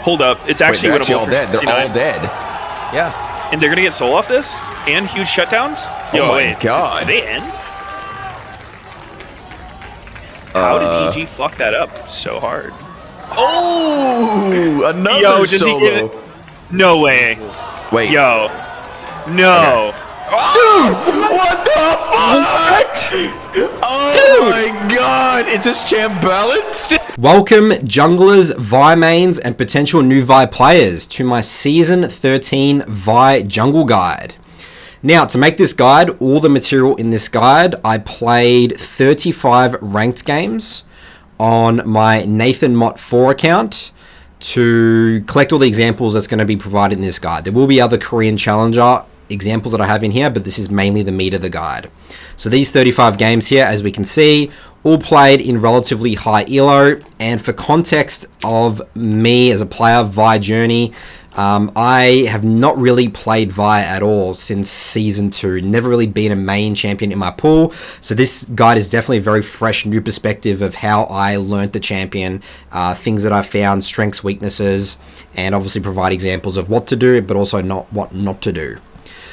Hold up. It's actually Wait, they're winnable. all dead. They're all dead. Yeah. And they're going to get soul off this? And huge shutdowns? Yo, Oh my wait. God. Did they end? How did EG fuck that up so hard? Oh, another Yo, does he get solo. it? No way. Wait. Yo. No. What the fuck? Oh my god, is this champ balanced? Welcome, junglers, Vi mains, and potential new Vi players to my Season 13 Vi Jungle Guide. Now, to make this guide, all the material in this guide, I played 35 ranked games on my Nathan Mott 4 account to collect all the examples that's going to be provided in this guide. There will be other Korean Challenger examples that I have in here, but this is mainly the meat of the guide. So these 35 games here, as we can see, all played in relatively high elo. And for context of me as a player, Vi journey, I have not really played Vi at all since Season 2. Never really been a main champion in my pool. So this guide is definitely a very fresh, new perspective of how I learned the champion, things that I found, strengths, weaknesses, and obviously provide examples of what to do, but also what not to do.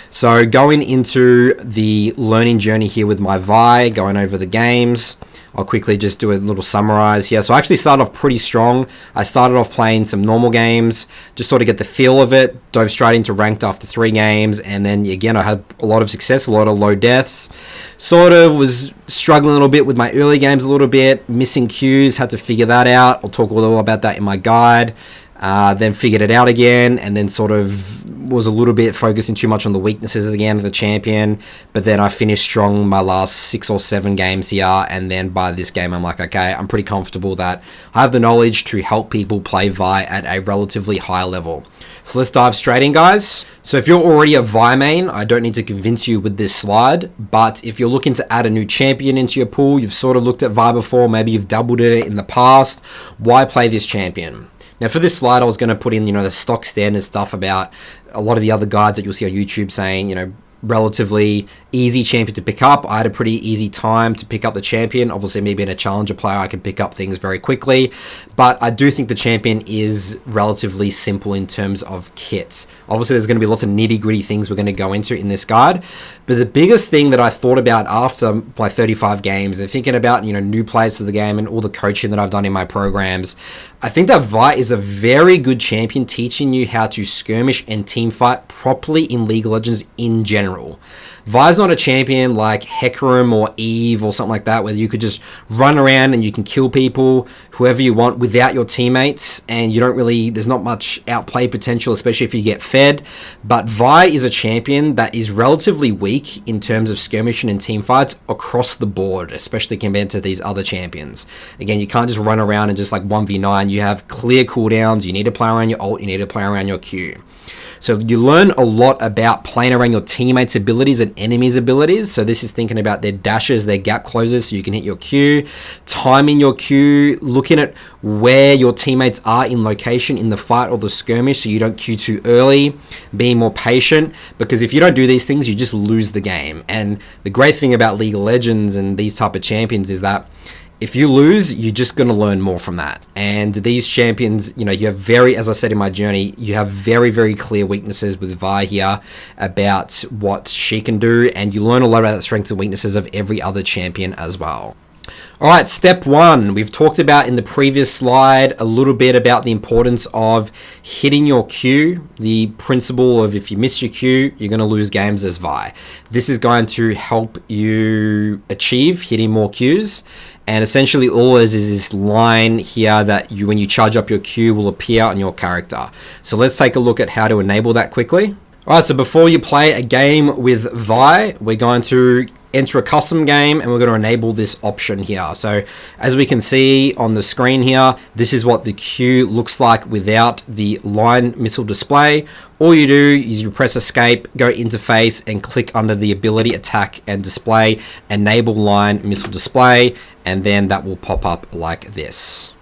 So going into the learning journey here with my Vi, going over the games, I'll quickly just do a little summarize here. So I actually started off pretty strong. I started off playing some normal games, just sort of get the feel of it, dove straight into ranked after 3 games, and then again I had a lot of success, a lot of low deaths. Sort of was struggling a little bit with my early games a little bit, missing Qs, had to figure that out. I'll talk a little about that in my guide. Then figured it out again, and then sort of was a little bit focusing too much on the weaknesses again of the champion. But then I finished strong my last 6 or 7 games here, and then by this game I'm like, okay, I'm pretty comfortable that I have the knowledge to help people play Vi at a relatively high level. So let's dive straight in, guys. So if you're already a Vi main, I don't need to convince you with this slide, but if you're looking to add a new champion into your pool, you've sort of looked at Vi before, maybe you've doubled it in the past, why play this champion? Now for this slide, I was going to put in, the stock standard stuff about a lot of the other guides that you'll see on YouTube saying, relatively easy champion to pick up. I had a pretty easy time to pick up the champion. Obviously, me being a challenger player, I can pick up things very quickly. But I do think the champion is relatively simple in terms of kits. Obviously, there's going to be lots of nitty-gritty things we're going to go into in this guide. But the biggest thing that I thought about after my 35 games and thinking about, new players to the game and all the coaching that I've done in my programs, I think that Vi is a very good champion teaching you how to skirmish and team fight properly in League of Legends in general. Vi's not a champion like Hecarim or Eve or something like that, where you could just run around and you can kill people, whoever you want, without your teammates, and there's not much outplay potential, especially if you get fed. But Vi is a champion that is relatively weak in terms of skirmishing and team fights across the board, especially compared to these other champions. Again, you can't just run around and just like 1v9. You have clear cooldowns, you need to play around your ult, you need to play around your Q. So you learn a lot about playing around your teammates' abilities and enemies' abilities. So this is thinking about their dashes, their gap closes, so you can hit your Q, timing your Q, looking at where your teammates are in location in the fight or the skirmish so you don't Q too early, being more patient, because if you don't do these things, you just lose the game. And the great thing about League of Legends and these type of champions is that if you lose, you're just going to learn more from that. And these champions, you have as I said in my journey, you have very, very clear weaknesses with Vi here about what she can do. And you learn a lot about the strengths and weaknesses of every other champion as well. All right, step 1. We've talked about in the previous slide a little bit about the importance of hitting your Q, the principle of if you miss your Q, you're going to lose games as Vi. This is going to help you achieve hitting more Qs. And essentially all it is this line here that when you charge up your Q will appear on your character. So let's take a look at how to enable that quickly. All right, so before you play a game with Vi, we're going to enter a custom game and we're going to enable this option here. So as we can see on the screen here, this is what the Q looks like without the line missile display. All you do is you press escape, go interface and click under the ability attack and display, enable line missile display, and then that will pop up like this.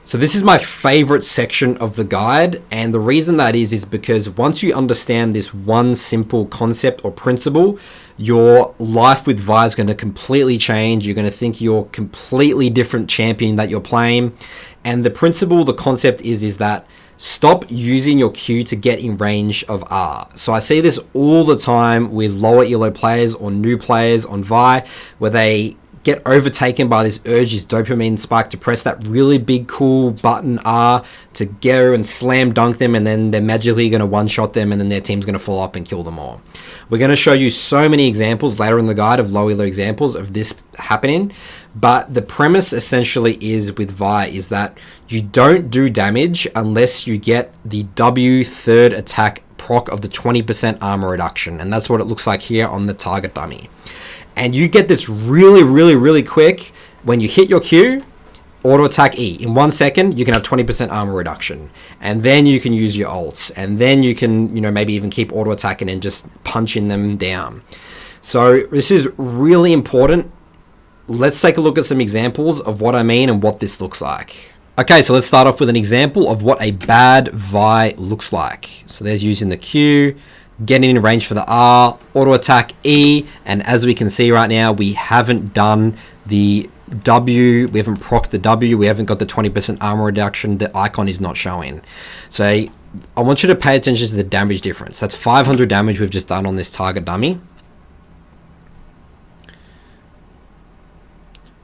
So this is my favorite section of the guide, and the reason that is because once you understand this one simple concept or principle, your life with Vi is going to completely change. You're going to think you're a completely different champion that you're playing. And the principle, the concept is that stop using your Q to get in range of R. So I see this all the time with lower elo players or new players on Vi, where they get overtaken by this urge, this dopamine spike to press that really big cool button R to go and slam dunk them, and then they're magically going to one-shot them, and then their team's going to fall up and kill them all. We're going to show you so many examples later in the guide of low elo examples of this happening, but the premise essentially is with Vi is that you don't do damage unless you get the W third attack proc of the 20% armor reduction, and that's what it looks like here on the target dummy. And you get this really quick when you hit your Q, auto attack E. In 1 second, you can have 20% armor reduction. And then you can use your ults. And then you can, maybe even keep auto attacking and just punching them down. So this is really important. Let's take a look at some examples of what I mean and what this looks like. Okay, so let's start off with an example of what a bad Vi looks like. So there's using the Q, getting in range for the R, auto attack E, and as we can see right now, we haven't done the W, we haven't procced the W, we haven't got the 20% armor reduction, the icon is not showing. So I want you to pay attention to the damage difference. That's 500 damage we've just done on this target dummy.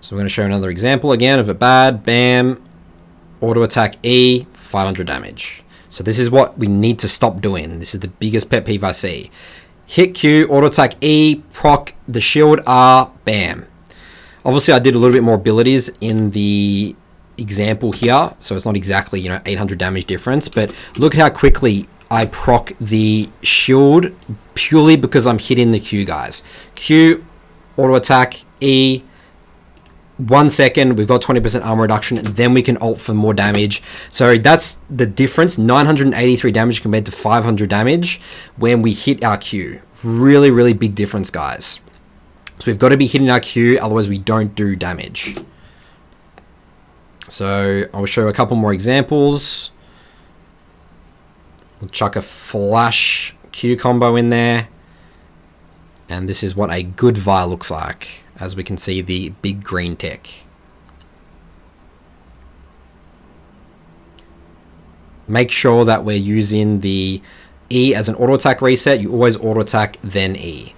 So we're going to show another example again of a bad, bam, auto attack E, 500 damage. So this is what we need to stop doing. This is the biggest pet peeve I see. Hit Q, auto attack E, proc the shield R, bam. Obviously I did a little bit more abilities in the example here, so it's not exactly 800 damage difference, but look at how quickly I proc the shield purely because I'm hitting the Q, guys. Q, auto attack E, 1 second, we've got 20% armor reduction, and then we can ult for more damage. So that's the difference, 983 damage compared to 500 damage when we hit our Q. Really big difference, guys. So we've got to be hitting our Q, otherwise we don't do damage. So I'll show a couple more examples. We'll chuck a flash Q combo in there. And this is what a good Vi looks like. As we can see, the big green tick. Make sure that we're using the E as an auto attack reset. You always auto attack, then E.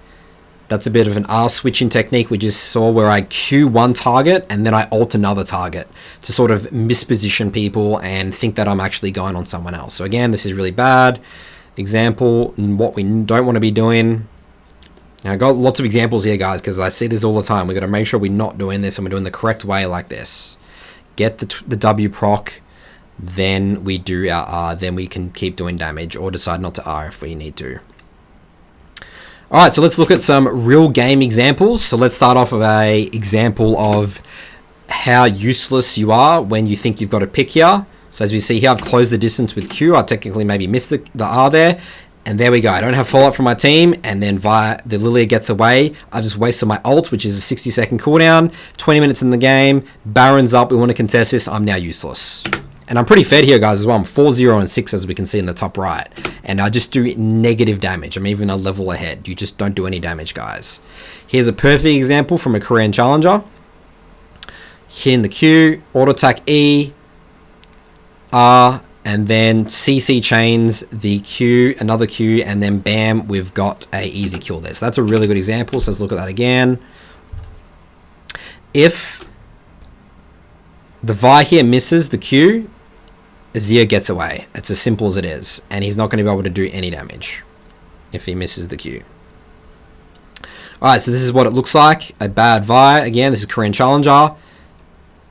That's a bit of an R switching technique we just saw, where I Q one target and then I ult another target to sort of misposition people and think that I'm actually going on someone else. So again, this is really bad. Example, and what we don't want to be doing. Now, I got lots of examples here, guys, because I see this all the time. We've got to make sure we're not doing this and we're doing the correct way like this. Get the W proc, then we do our R, then we can keep doing damage or decide not to R if we need to. All right, so let's look at some real game examples. So let's start off with an example of how useless you are when you think you've got a pick here. So as we see here, I've closed the distance with Q. I technically maybe missed the R there. And there we go. I don't have follow-up from my team. And then via the Lilia gets away. I just wasted my ult, which is a 60-second cooldown. 20 minutes in the game. Baron's up. We want to contest this. I'm now useless. And I'm pretty fed here, guys, as well. I'm 4-0 and 6, as we can see in the top right. And I just do negative damage. I'm even a level ahead. You just don't do any damage, guys. Here's a perfect example from a Korean challenger. Hitting the Q. Auto attack E. R. And then CC chains the Q, another Q, and then bam, we've got a easy kill there. So that's a really good example. So let's look at that again. If the Vi here misses the Q, Azir gets away. It's as simple as it is. And he's not going to be able to do any damage if he misses the Q. Alright, so this is what it looks like. A bad Vi. Again, this is Korean challenger.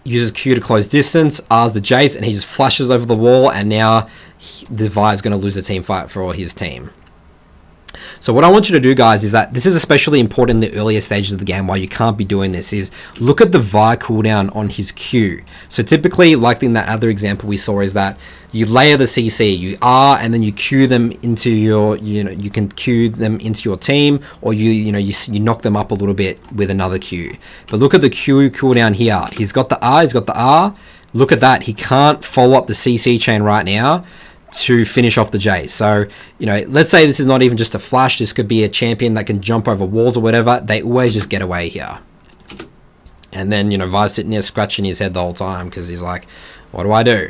Uses Q to close distance, R's the Jace, and he just flashes over the wall, and now the Vi is going to lose a team fight for his team. So what I want you to do, guys, is that this is especially important in the earlier stages of the game, why you can't be doing this, is look at the Vi cooldown on his Q. So typically, like in that other example we saw, is that you layer the CC, you R, and then you Q them into your, you can Q them into your team, or you knock them up a little bit with another Q. But look at the Q cooldown here. He's got the R, Look at that. He can't follow up the CC chain right now to finish off the J. So, let's say this is not even just a flash. This could be a champion that can jump over walls or whatever. They always just get away here. And then, Vi's sitting there scratching his head the whole time because he's like, what do I do?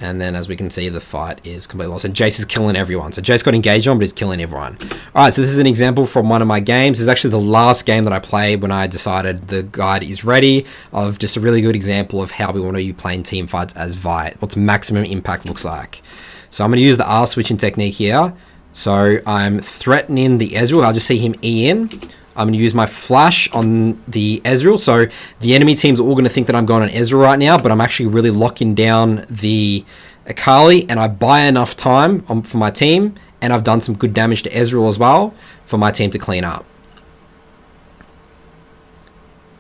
And then, as we can see, the fight is completely lost. And Jace is killing everyone. So Jace got engaged on, but he's killing everyone. Alright, so this is an example from one of my games. This is actually the last game that I played when I decided the guide is ready, of just a really good example of how we want to be playing team fights as Vi. What's maximum impact looks like. So I'm going to use the R switching technique here. So I'm threatening the Ezreal. I'll just see him E in. I'm going to use my flash on the Ezreal. So the enemy team's all going to think that I'm going on Ezreal right now, but I'm actually really locking down the Akali, and I buy enough time for my team, and I've done some good damage to Ezreal as well for my team to clean up.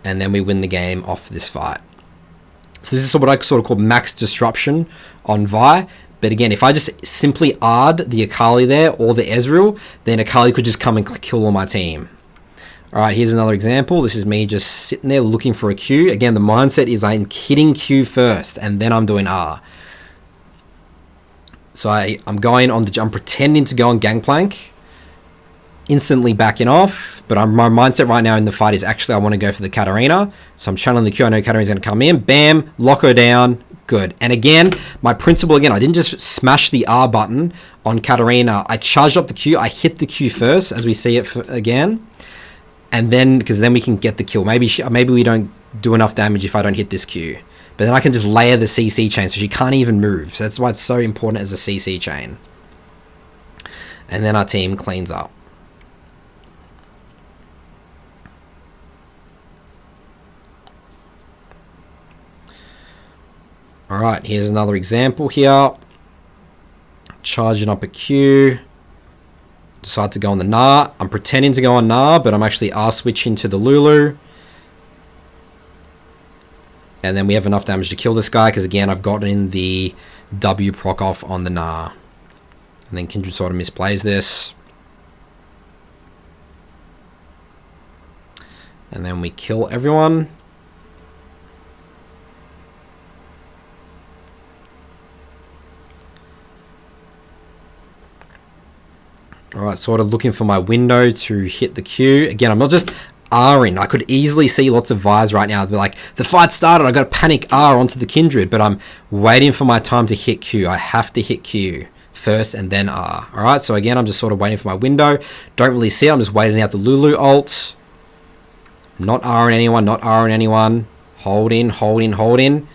And then we win the game off this fight. So this is what I sort of call max disruption on Vi. But again, if I just simply R'd the Akali there or the Ezreal, then Akali could just come and kill all my team. Alright, here's another example. This is me just sitting there looking for a Q. Again, the mindset is I'm hitting Q first, and then I'm doing R. So I'm going on I'm pretending to go on Gangplank, instantly backing off, but my mindset right now in the fight is actually I want to go for the Katarina. So I'm channeling the Q. I know Katarina's going to come in. Bam, lock her down. Good. And again, my principle again, I didn't just smash the R button on Katarina. I charged up the Q. I hit the Q first, as we see it again. And then, because then we can get the kill. Maybe we don't do enough damage if I don't hit this Q. But then I can just layer the CC chain so she can't even move. So that's why it's so important as a CC chain. And then our team cleans up. Alright, here's another example here. Charging up a Q. Decide to go on the Gnar. I'm pretending to go on Gnar, but I'm actually R-switching to the Lulu. And then we have enough damage to kill this guy, because again, I've gotten the W proc off on the Gnar. And then Kindred sort of misplays this. And then we kill everyone. Alright, sort of looking for my window to hit the Q. Again, I'm not just R'ing. I could easily see lots of Vi's right now. They're like, the fight started, I got to panic R onto the Kindred, but I'm waiting for my time to hit Q. I have to hit Q first and then R. Alright, so again, I'm just sort of waiting for my window. Don't really see it. I'm just waiting out the Lulu ult. Not R'ing anyone, not R'ing anyone. Hold in.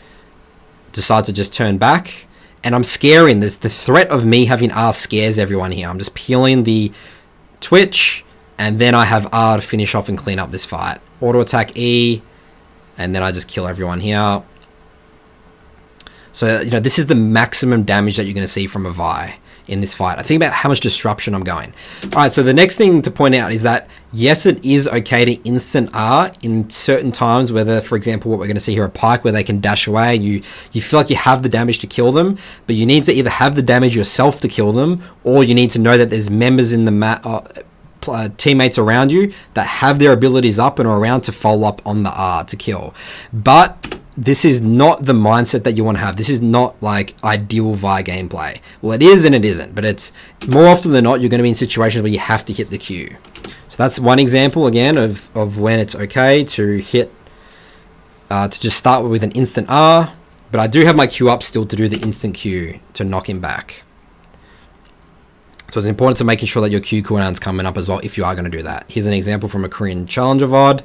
Decide to just turn back. And I'm scaring this. The threat of me having R scares everyone here. I'm just peeling the Twitch, and then I have R to finish off and clean up this fight. Auto attack E, and then I just kill everyone here. So, you know, this is the maximum damage that you're going to see from a Vi in this fight. I think about how much disruption I'm going. Alright, so the next thing to point out is that, yes, it is okay to instant R in certain times, whether, for example, what we're going to see here, a Pyke, where they can dash away, you feel like you have the damage to kill them, but you need to either have the damage yourself to kill them, or you need to know that there's members in the teammates around you that have their abilities up and are around to follow up on the R to kill. But this is not the mindset that you want to have. This is not like ideal Vi gameplay. Well, it is and it isn't, but it's more often than not, you're going to be in situations where you have to hit the Q. So that's one example, again, of when it's okay to hit, to just start with an instant R, but I do have my Q up still to do the instant Q to knock him back. So it's important to making sure that your Q cooldown's coming up as well if you are going to do that. Here's an example from a Korean Challenger VOD,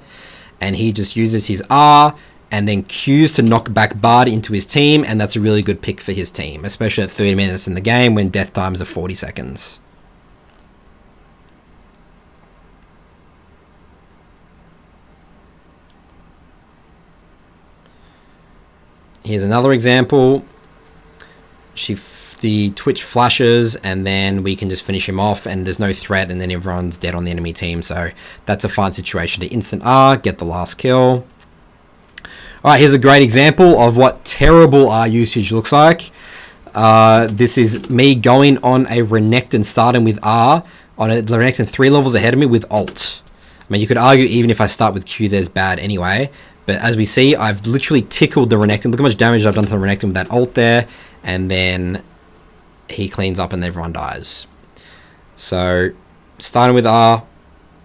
and he just uses his R and then Qs to knock back Bard into his team, and that's a really good pick for his team, especially at 30 minutes in the game when death times are 40 seconds. Here's another example. The Twitch flashes, and then we can just finish him off, and there's no threat, and then everyone's dead on the enemy team. So that's a fine situation to instant R, get the last kill. Alright, here's a great example of what terrible R usage looks like. This is me going on a Renekton, starting with R, on a Renekton 3 levels ahead of me with ult. I mean, you could argue even if I start with Q, there's bad anyway. But as we see, I've literally tickled the Renekton. Look how much damage I've done to the Renekton with that ult there. And then he cleans up and everyone dies. So, starting with R,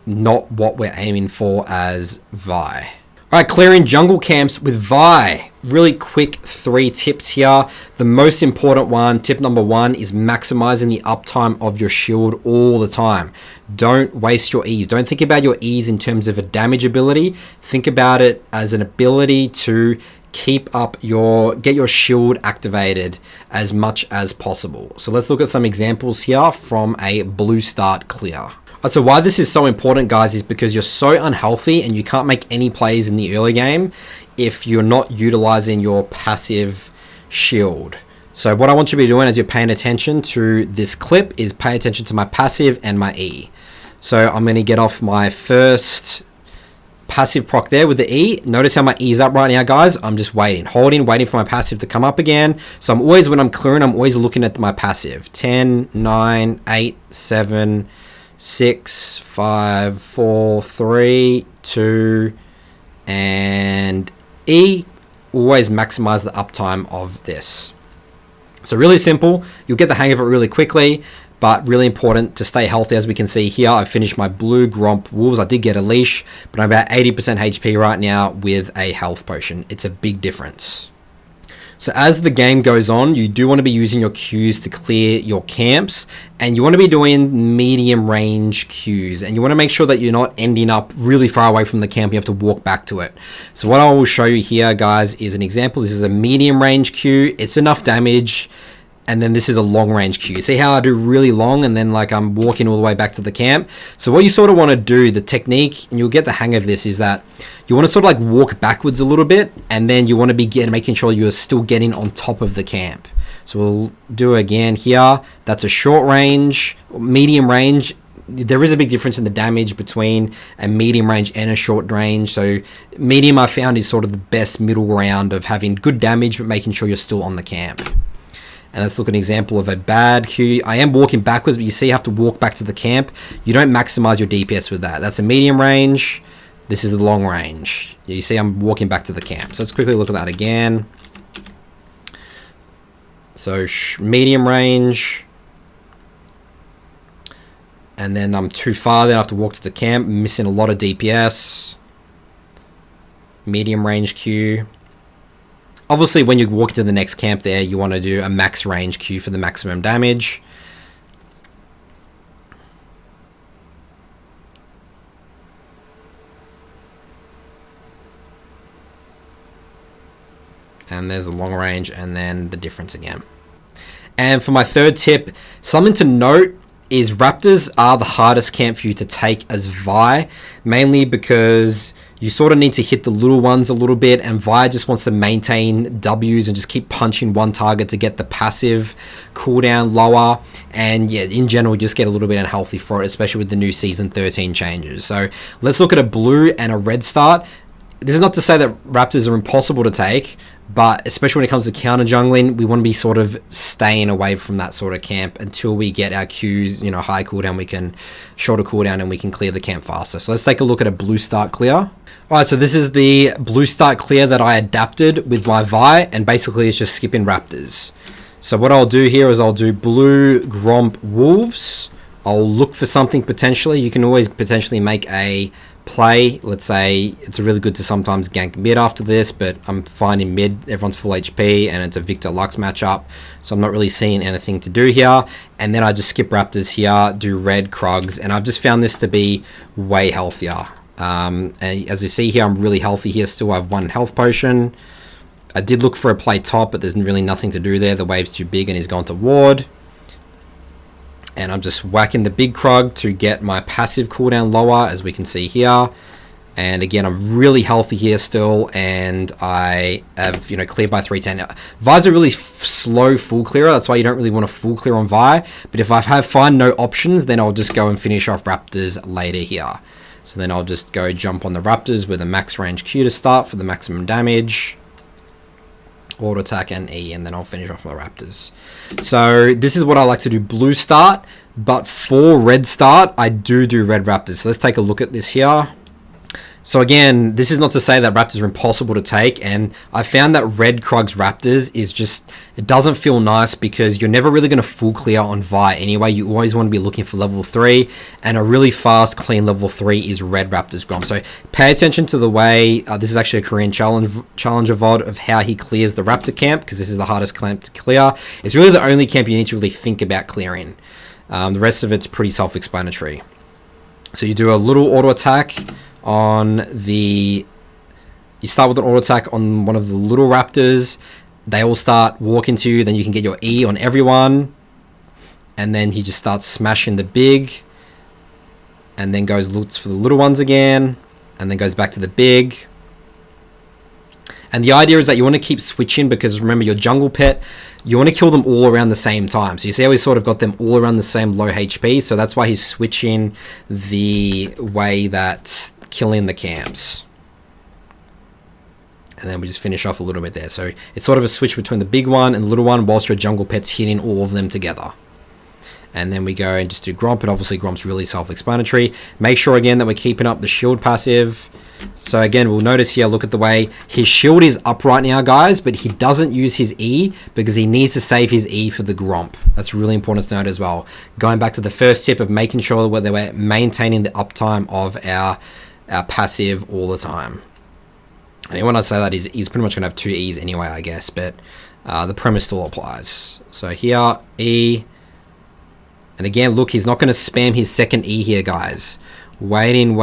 not what we're aiming for as Vi. Alright, clearing jungle camps with Vi. really quick 3 tips here. The most important one, tip number 1, is maximizing the uptime of your shield all the time. Don't waste your E's. Don't think about your E's in terms of a damage ability. Think about it as an ability to keep up get your shield activated as much as possible. So let's look at some examples here from a blue start clear. So why this is so important, guys, is because you're so unhealthy and you can't make any plays in the early game if you're not utilizing your passive shield. So what I want you to be doing as you're paying attention to this clip is pay attention to my passive and my E. So I'm going to get off my first passive proc there with the E. Notice how my E is up right now, guys. I'm just waiting for my passive to come up again. So I'm always, when I'm clearing, I'm always looking at my passive. 10, 9, 8, 7, 6, 5, 4, 3, 2, and E. Always maximize the uptime of this. So really simple. You'll get the hang of it really quickly, but really important to stay healthy. As we can see here, I finished my blue Gromp Wolves. I did get a leash, but I'm about 80% HP right now with a health potion. It's a big difference. So as the game goes on, you do want to be using your Qs to clear your camps, and you want to be doing medium range Qs, and you want to make sure that you're not ending up really far away from the camp. You have to walk back to it. So what I will show you here, guys, is an example. This is a medium range Q. It's enough damage. And then this is a long range Q. See how I do really long and then like I'm walking all the way back to the camp? So what you sort of want to do, the technique, and you'll get the hang of this, is that you want to sort of like walk backwards a little bit, and then you want to be making sure you're still getting on top of the camp. So we'll do it again here. That's a short range, medium range. There is a big difference in the damage between a medium range and a short range. So medium I found is sort of the best middle ground of having good damage but making sure you're still on the camp. And let's look at an example of a bad Q. I am walking backwards, but you see you have to walk back to the camp. You don't maximize your DPS with that. That's a medium range. This is the long range. You see I'm walking back to the camp. So let's quickly look at that again. So medium range. And then I'm too far, then I have to walk to the camp. I'm missing a lot of DPS. Medium range Q. Obviously, when you walk to the next camp there, you want to do a max range Q for the maximum damage. And there's the long range, and then the difference again. And for my third tip, something to note is Raptors are the hardest camp for you to take as Vi, mainly because you sort of need to hit the little ones a little bit, and Vi just wants to maintain W's and just keep punching one target to get the passive cooldown lower. And yeah, in general, just get a little bit unhealthy for it, especially with the new Season 13 changes. So let's look at a blue and a red start. This is not to say that Raptors are impossible to take, but especially when it comes to counter jungling, we want to be sort of staying away from that sort of camp until we get our Qs, you know, high cooldown, we can shorter cooldown and we can clear the camp faster. So let's take a look at a blue start clear. Alright, so this is the blue start clear that I adapted with my Vi, and basically it's just skipping Raptors. So what I'll do here is I'll do blue Gromp Wolves. I'll look for something potentially. You can always potentially make a play. Let's say it's really good to sometimes gank mid after this, but I'm finding mid, everyone's full HP, and it's a Victor Lux matchup, so I'm not really seeing anything to do here. And then I just skip Raptors here, do red Krugs, and I've just found this to be way healthier. And as you see here, I'm really healthy here still. I have 1 health potion. I did look for a play top, but there's really nothing to do there. The wave's too big and he's gone to ward. And I'm just whacking the big Krug to get my passive cooldown lower, as we can see here. And again, I'm really healthy here still, and I have, you know, cleared by 310. Vi's a really slow full clearer. That's why you don't really want to full clear on Vi. But if I find no options, then I'll just go and finish off Raptors later here. So then I'll just go jump on the Raptors with a max range Q to start for the maximum damage. Auto attack and E, and then I'll finish off my Raptors. So this is what I like to do blue start, but for red start, I do red Raptors. So let's take a look at this here. So again, this is not to say that raptors are impossible to take, and I found that red Krugs raptors is just, it doesn't feel nice because you're never really going to full clear on Vi anyway. You always want to be looking for level 3, and a really fast, clean level 3 is red raptors Grom. So pay attention to the way, this is actually a Korean challenger VOD of how he clears the raptor camp, because this is the hardest camp to clear. It's really the only camp you need to really think about clearing. The rest of it's pretty self-explanatory. So you do a little auto attack on the, you start with an auto attack on one of the little raptors. They all start walking to you, then you can get your E on everyone, and then he just starts smashing the big, and then goes looks for the little ones again, and then goes back to the big. And the idea is that you want to keep switching, because remember, your jungle pet, you want to kill them all around the same time. So you see how he's sort of got them all around the same low HP, so that's why he's switching the way that killing the camps. And then we just finish off a little bit there. So it's sort of a switch between the big one and the little one, whilst your jungle pet's hitting all of them together. And then we go and just do Gromp, and obviously Gromp's really self-explanatory. Make sure again that we're keeping up the shield passive. So again, we'll notice here, look at the way his shield is up right now, guys, but he doesn't use his E because he needs to save his E for the Gromp. That's really important to note as well. Going back to the first tip of making sure that we're maintaining the uptime of our passive all the time. And when I say that, he's pretty much going to have 2 E's anyway, I guess, but the premise still applies. So here, E. And again, look, he's not going to spam his second E here, guys. Waiting.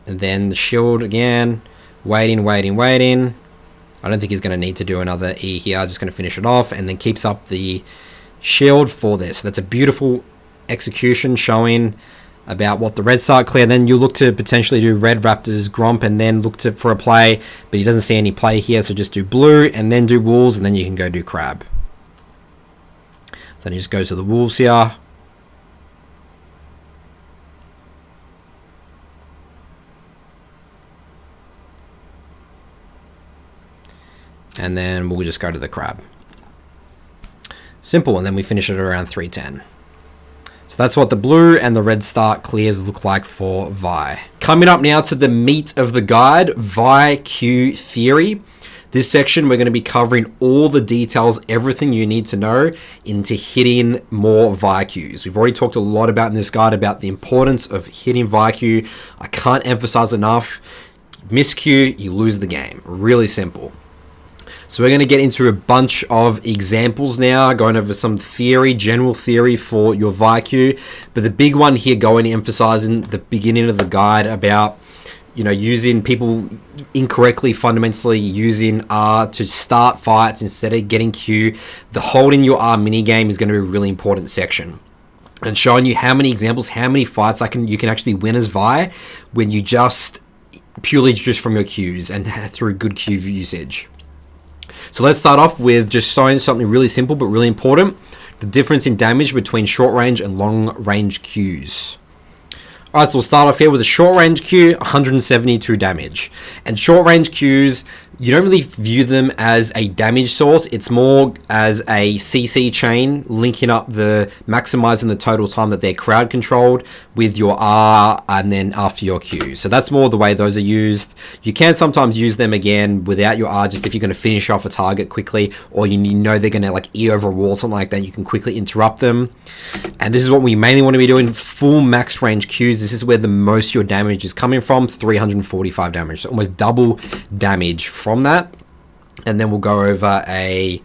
And then the shield again. Waiting. I don't think he's going to need to do another E here. Just going to finish it off, and then keeps up the shield for this. So that's a beautiful execution showing about what the red start clear. Then you look to potentially do red raptors Gromp, and then look for a play, but he doesn't see any play here, so just do blue and then do wolves, and then you can go do crab. Then he just goes to the wolves here. And then we'll just go to the crab. Simple, and then we finish it around 310. So that's what the blue and the red start clears look like for Vi. Coming up now to the meat of the guide, Vi Q theory. This section, we're going to be covering all the details, everything you need to know into hitting more Vi Qs. We've already talked a lot about in this guide about the importance of hitting Vi Q. I can't emphasize enough. Miss Q, you lose the game. Really simple. So we're going to get into a bunch of examples now, going over some theory, general theory for your Vi Q. But the big one here, going to emphasizing the beginning of the guide about, you know, using people incorrectly, fundamentally using R to start fights instead of getting Q. The holding your R minigame is going to be a really important section. And showing you how many examples, how many fights you can actually win as Vi when you just purely just from your Qs and through good Q usage. So let's start off with just showing something really simple but really important. The difference in damage between short range and long range Qs. Alright, so we'll start off here with a short range Q, 172 damage. And short range Qs, you don't really view them as a damage source. It's more as a CC chain, linking up maximizing the total time that they're crowd controlled with your R and then after your Q. So that's more the way those are used. You can sometimes use them again without your R, just if you're going to finish off a target quickly, or you know they're going to like E over a wall, something like that. You can quickly interrupt them. And this is what we mainly want to be doing, full max range Qs. This is where the most of your damage is coming from, 345 damage. So almost double damage from that. And then we'll go over a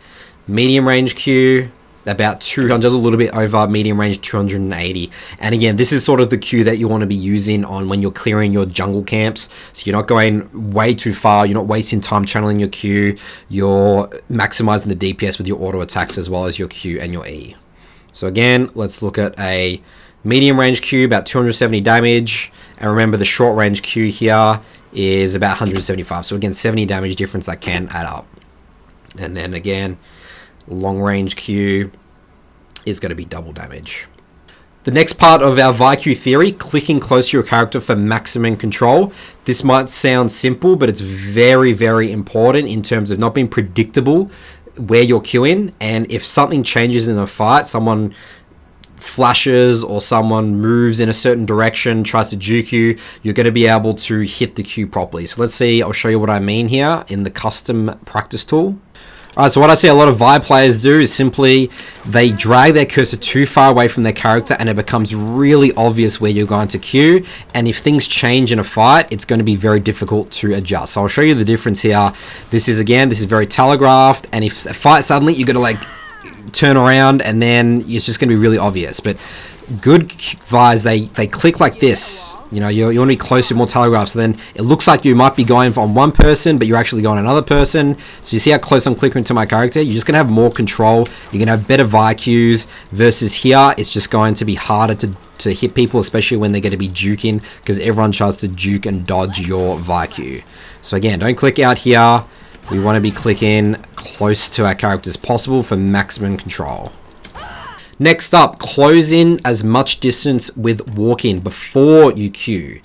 medium range Q, about 200, just a little bit over medium range, 280. And again, this is sort of the Q that you want to be using on when you're clearing your jungle camps. So you're not going way too far, you're not wasting time channeling your Q, you're maximizing the DPS with your auto attacks as well as your Q and your E. So again, let's look at a medium range Q, about 270 damage. And remember, the short range Q here is about 175. So again, 70 damage difference that can add up. And then again, long range Q is going to be double damage. The next part of our Vi Q theory, clicking close to your character for maximum control. This might sound simple, but it's very, very important in terms of not being predictable where you're queuing, and if something changes in a fight, someone flashes or someone moves in a certain direction, tries to juke you, you're going to be able to hit the Q properly. So let's see, I'll show you what I mean here in the custom practice tool. Alright, so what I see a lot of Vi players do is simply they drag their cursor too far away from their character and it becomes really obvious where you're going to Q, and if things change in a fight, it's going to be very difficult to adjust. So I'll show you the difference here. This is very telegraphed, and if a fight suddenly, you're going to like turn around and then it's just going to be really obvious. But good Vi's, they click like this. You know, you want to be close to more telegraph, so then it looks like you might be going on one person, but you're actually going on another person. So you see how close I'm clicking to my character? You're just going to have more control. You're going to have better Vi cues versus here. It's just going to be harder to hit people, especially when they're going to be juking, because everyone tries to juke and dodge your Vi cue. So again, don't click out here. We want to be clicking close to our character as possible for maximum control. Next up, close in as much distance with walk-in before you queue.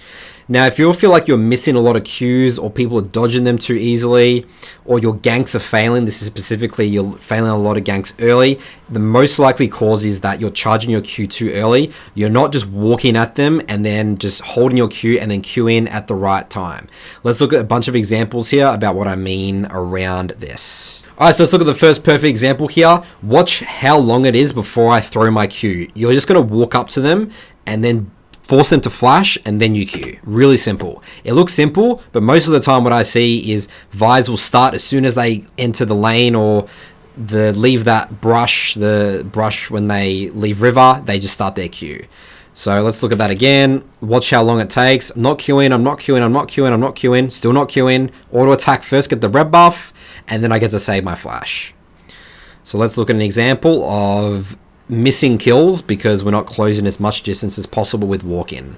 Now, if you feel like you're missing a lot of queues, or people are dodging them too easily, or your ganks are failing, this is specifically you're failing a lot of ganks early, the most likely cause is that you're charging your queue too early. You're not just walking at them and then just holding your queue and then queuing at the right time. Let's look at a bunch of examples here about what I mean around this. Alright, so let's look at the first perfect example here. Watch how long it is before I throw my Q. You're just going to walk up to them and then force them to flash, and then you Q. Really simple. It looks simple, but most of the time what I see is Vi's will start as soon as they enter the lane or leave that brush, the brush when they leave river, they just start their Q. So let's look at that again. Watch how long it takes. I'm not queuing, I'm not queuing, I'm not queuing, I'm not queuing, still not queuing. Auto attack first, get the red buff, and then I get to save my flash. So let's look at an example of missing kills because we're not closing as much distance as possible with walk-in.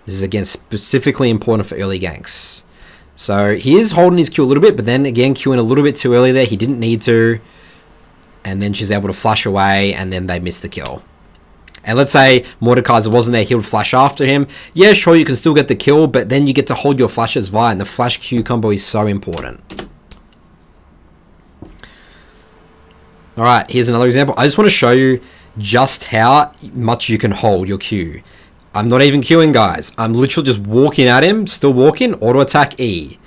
This is again specifically important for early ganks. So he is holding his Q a little bit, but then again queuing a little bit too early there. He didn't need to. And then she's able to flash away, and then they miss the kill. And let's say Mordekaiser wasn't there, he would flash after him. Yeah, sure, you can still get the kill, but then you get to hold your flashes Vi, and the flash Q combo is so important. Alright, here's another example. I just want to show you just how much you can hold your Q. I'm not even queuing, guys. I'm literally just walking at him, still walking, auto attack E.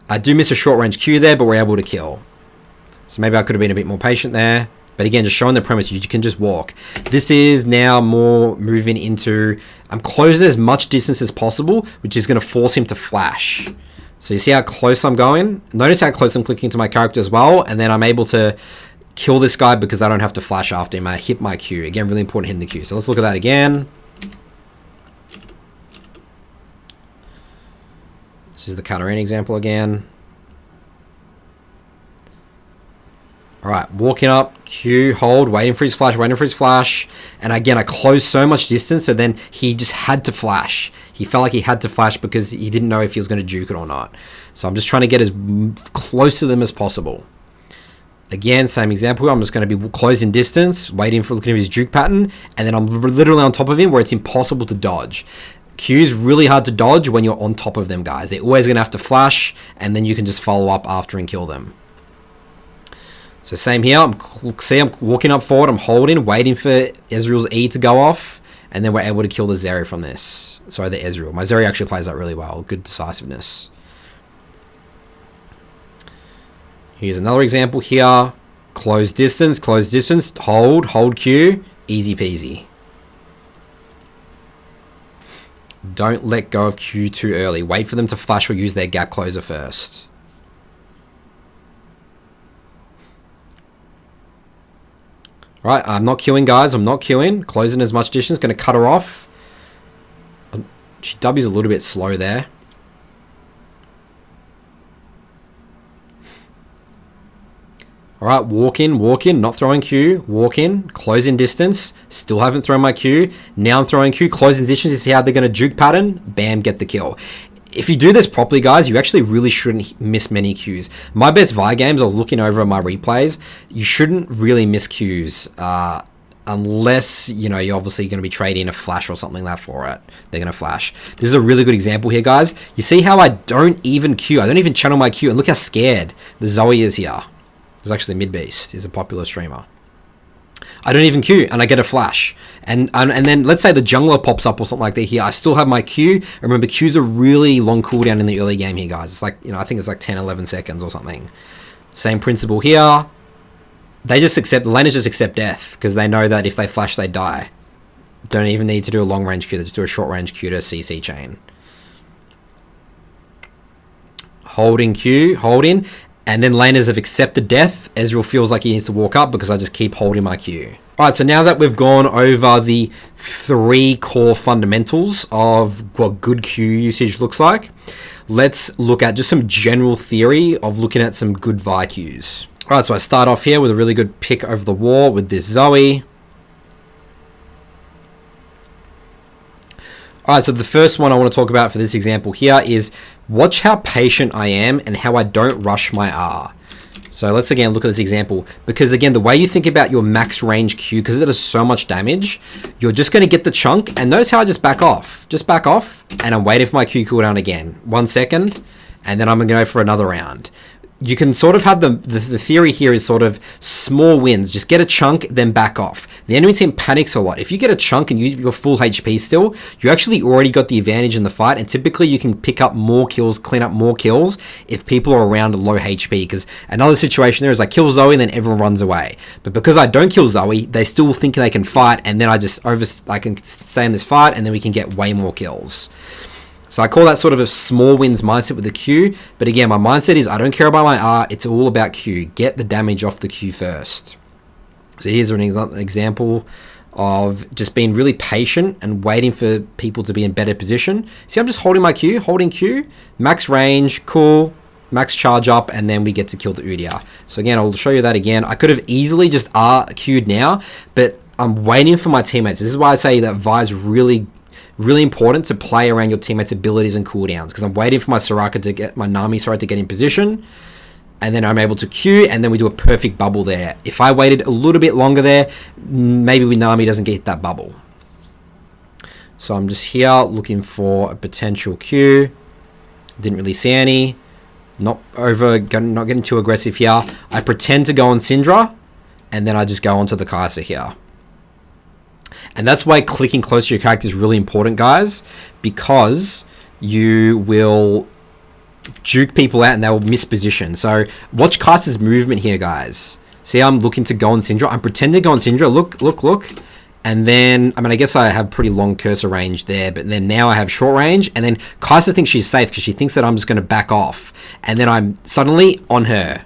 I do miss a short range Q there, but we're able to kill. So maybe I could have been a bit more patient there. But again, just showing the premise, you can just walk. This is now more moving into, I'm closing as much distance as possible, which is going to force him to flash. So you see how close I'm going? Notice how close I'm clicking to my character as well. And then I'm able to kill this guy because I don't have to flash after him. I hit my Q. Again, really important hitting the Q. So let's look at that again. This is the Katarina example again. Alright, walking up, Q, hold, waiting for his flash, waiting for his flash. And again, I closed so much distance, so then he just had to flash. He felt like he had to flash because he didn't know if he was going to juke it or not. So I'm just trying to get as close to them as possible. Again, same example. I'm just going to be closing distance, waiting for looking at his juke pattern, and then I'm literally on top of him where it's impossible to dodge. Q is really hard to dodge when you're on top of them, guys. They're always going to have to flash, and then you can just follow up after and kill them. So same here. I'm walking up forward. I'm holding, waiting for Ezreal's E to go off, and then we're able to kill the Zeri from this. Sorry, the Ezreal. My Zeri actually plays that really well. Good decisiveness. Here's another example here. Close distance, hold Q, easy peasy. Don't let go of Q too early. Wait for them to flash or use their gap closer first. Right, I'm not queuing, guys. I'm not queuing. Closing as much distance. Going to cut her off. She W's a little bit slow there. Alright, walk in, not throwing Q, walk in, closing distance, still haven't thrown my Q, now I'm throwing Q, closing distance, you see how they're going to juke pattern, bam, get the kill. If you do this properly, guys, you actually really shouldn't miss many Qs. My best Vi games, I was looking over my replays, you shouldn't really miss Qs, unless, you know, you're obviously going to be trading a flash or something like that for it. They're going to flash. This is a really good example here, guys. You see how I don't even Q, I don't even channel my Q, and look how scared the Zoe is here. It's actually Midbeast. He's a popular streamer. I don't even Q, and I get a flash. And then let's say the jungler pops up or something like that here. I still have my Q. Remember, Q's a really long cooldown in the early game here, guys. It's like, I think it's like 10, 11 seconds or something. Same principle here. They just accept, the laners just accept death because they know that if they flash, they die. Don't even need to do a long range Q. They just do a short range Q to CC chain. Holding Q, holding. And then laners have accepted death. Ezreal feels like he needs to walk up because I just keep holding my Q. Alright, so now that we've gone over the 3 core fundamentals of what good Q usage looks like, let's look at just some general theory of looking at some good Vi Qs. Alright, so I start off here with a really good pick over the wall with this Zoe. Alright, so the first one I want to talk about for this example here is watch how patient I am and how I don't rush my R. So let's again look at this example, because again, the way you think about your max range Q, because it does so much damage, you're just going to get the chunk, and notice how I just back off, and I'm waiting for my Q cooldown again. 1 second, and then I'm going to go for another round. You can sort of have the theory here is sort of small wins. Just get a chunk, then back off. The enemy team panics a lot. If you get a chunk and you're full HP still, you actually already got the advantage in the fight, and typically you can pick up more kills, clean up more kills if people are around low HP, because another situation there is I kill Zoe and then everyone runs away. But because I don't kill Zoe, they still think they can fight, and then I can stay in this fight, and then we can get way more kills. So I call that sort of a small wins mindset with the Q. But again, my mindset is I don't care about my R. It's all about Q. Get the damage off the Q first. So here's an example of just being really patient and waiting for people to be in better position. See, I'm just holding my Q, holding Q, max range, cool, max charge up, and then we get to kill the Udyr. So again, I'll show you that again. I could have easily just R Q'd now, but I'm waiting for my teammates. This is why I say that Vi is really important to play around your teammates' abilities and cooldowns, because I'm waiting for my Soraka to get my Nami to get in position, and then I'm able to Q, and then we do a perfect bubble there. If I waited a little bit longer there, maybe Nami doesn't get that bubble. So I'm just here looking for a potential Q. Didn't really see any. Not getting too aggressive here. I pretend to go on Syndra, and then I just go onto the Kai'Sa here. And that's why clicking close to your character is really important, guys, because you will juke people out and they will miss position. So watch Kai'Sa's movement here, guys. See, I'm looking to go on Syndra. I'm pretending to go on Syndra. Look. And then, I mean, I guess I have pretty long cursor range there, but then now I have short range. And then Kai'Sa thinks she's safe because she thinks that I'm just going to back off. And then I'm suddenly on her.